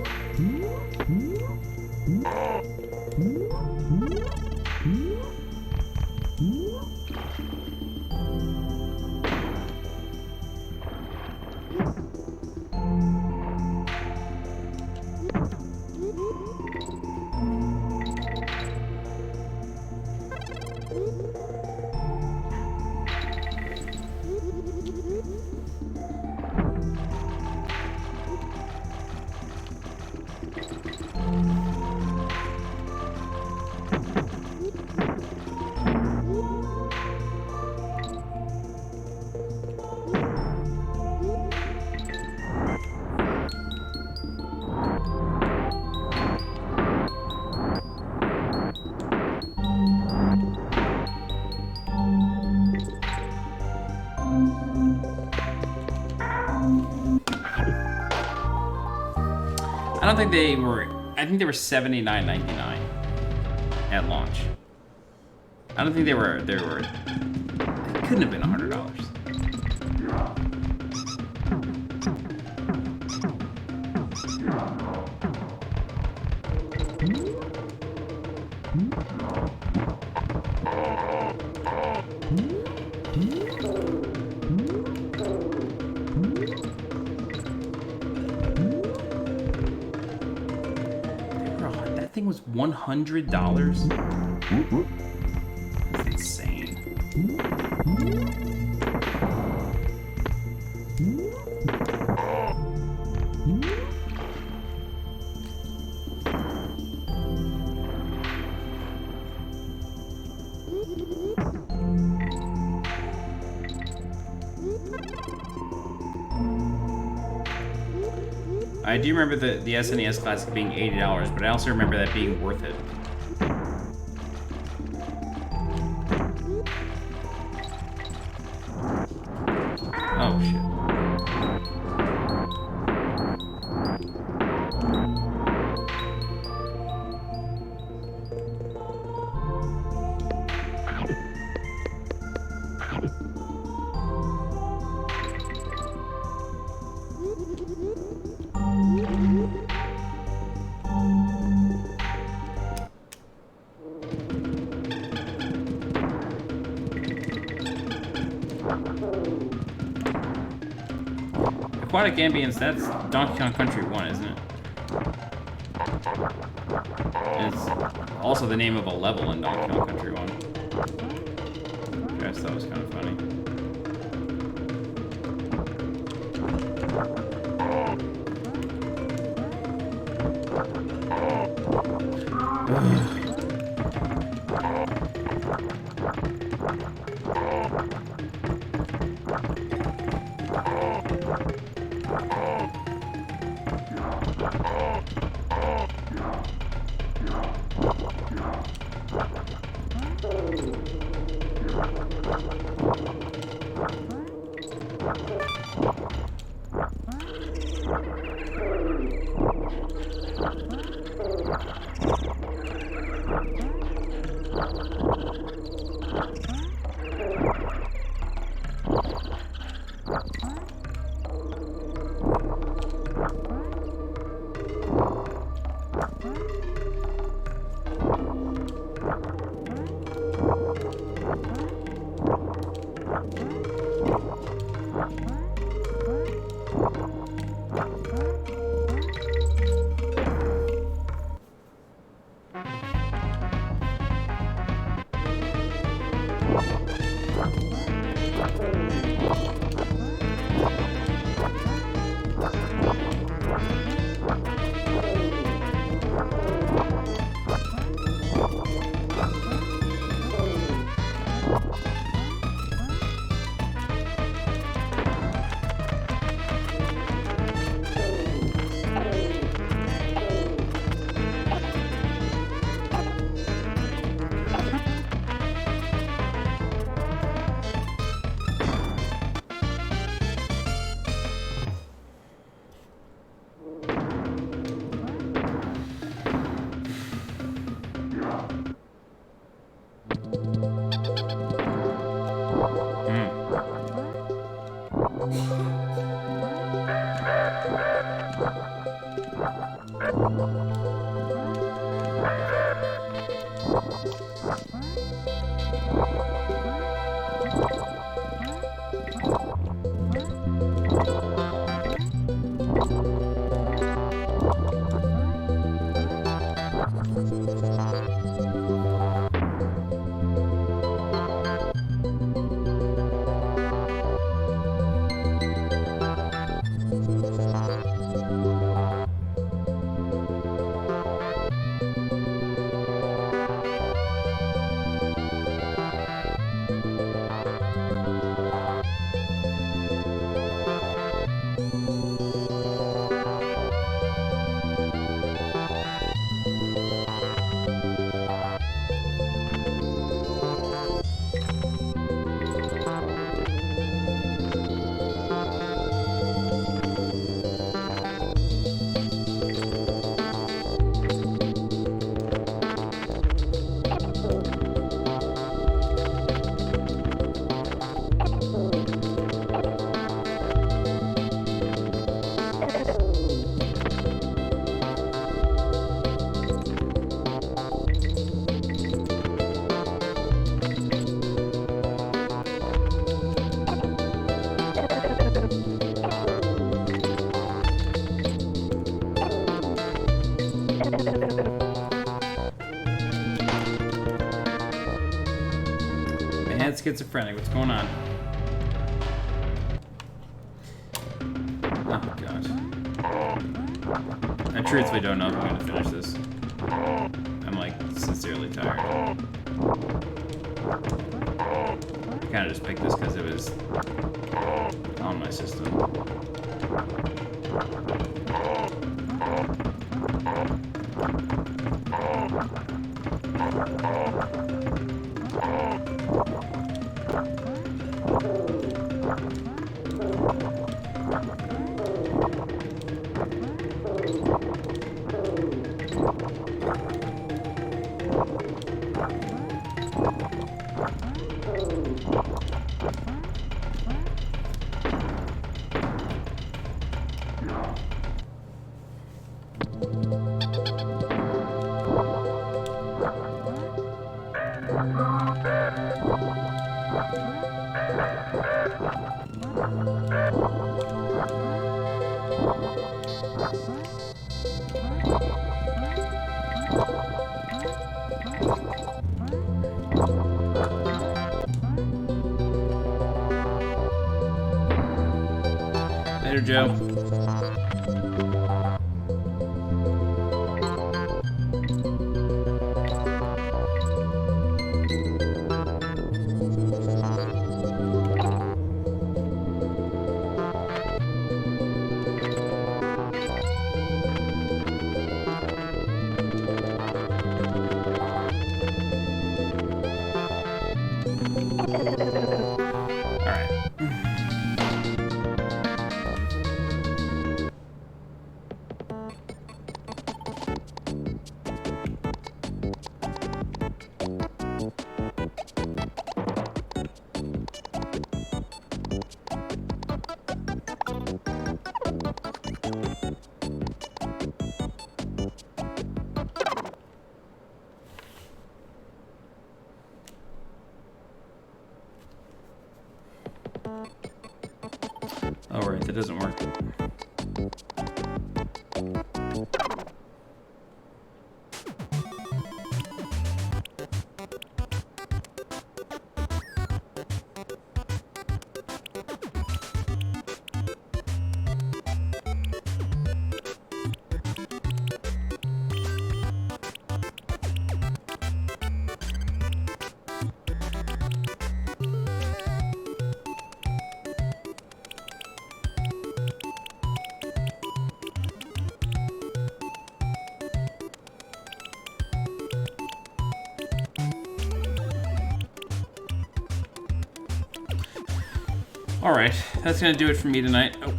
I don't think they were. I think they were $79.99 at launch. I don't think they were. They couldn't have been $100. That thing was $100? That's insane. I do remember the SNES Classic being $80, but I also remember that being worth it. Oh, shit. Aquatic Ambience, that's Donkey Kong Country 1, isn't it? And it's also the name of a level in Donkey Kong Country 1. Which I thought was kind of funny. Man, schizophrenic. What's going on? Oh, God. I truthfully don't know if I'm going to finish this. I'm, like, sincerely tired. I kind of just picked this because it was on my system. Later, Joe. Oh, right, that doesn't work. Alright, that's gonna do it for me tonight. Oh.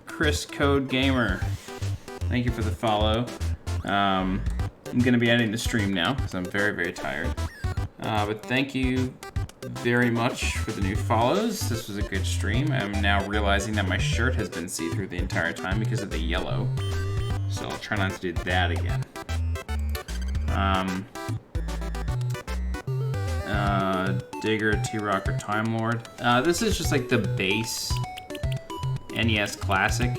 Chris Code Gamer. Thank you for the follow. I'm gonna be ending the stream now because I'm very, very tired. But thank you very much for the new follows. This was a good stream. I'm now realizing that my shirt has been see-through the entire time because of the yellow. So I'll try not to do that again. Digger, T-Rock, or Time Lord. This is just like the base NES Classic.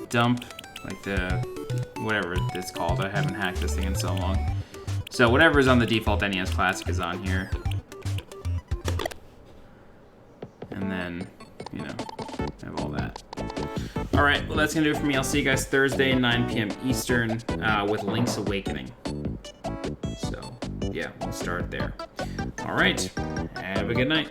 Dump, like the, whatever it's called. I haven't hacked this thing in so long. So whatever is on the default NES Classic is on here. And then, you know, have all that. Alright, well that's gonna do it for me. I'll see you guys Thursday, 9 p.m. Eastern, with Link's Awakening. So, yeah, we'll start there. Alright, have a good night.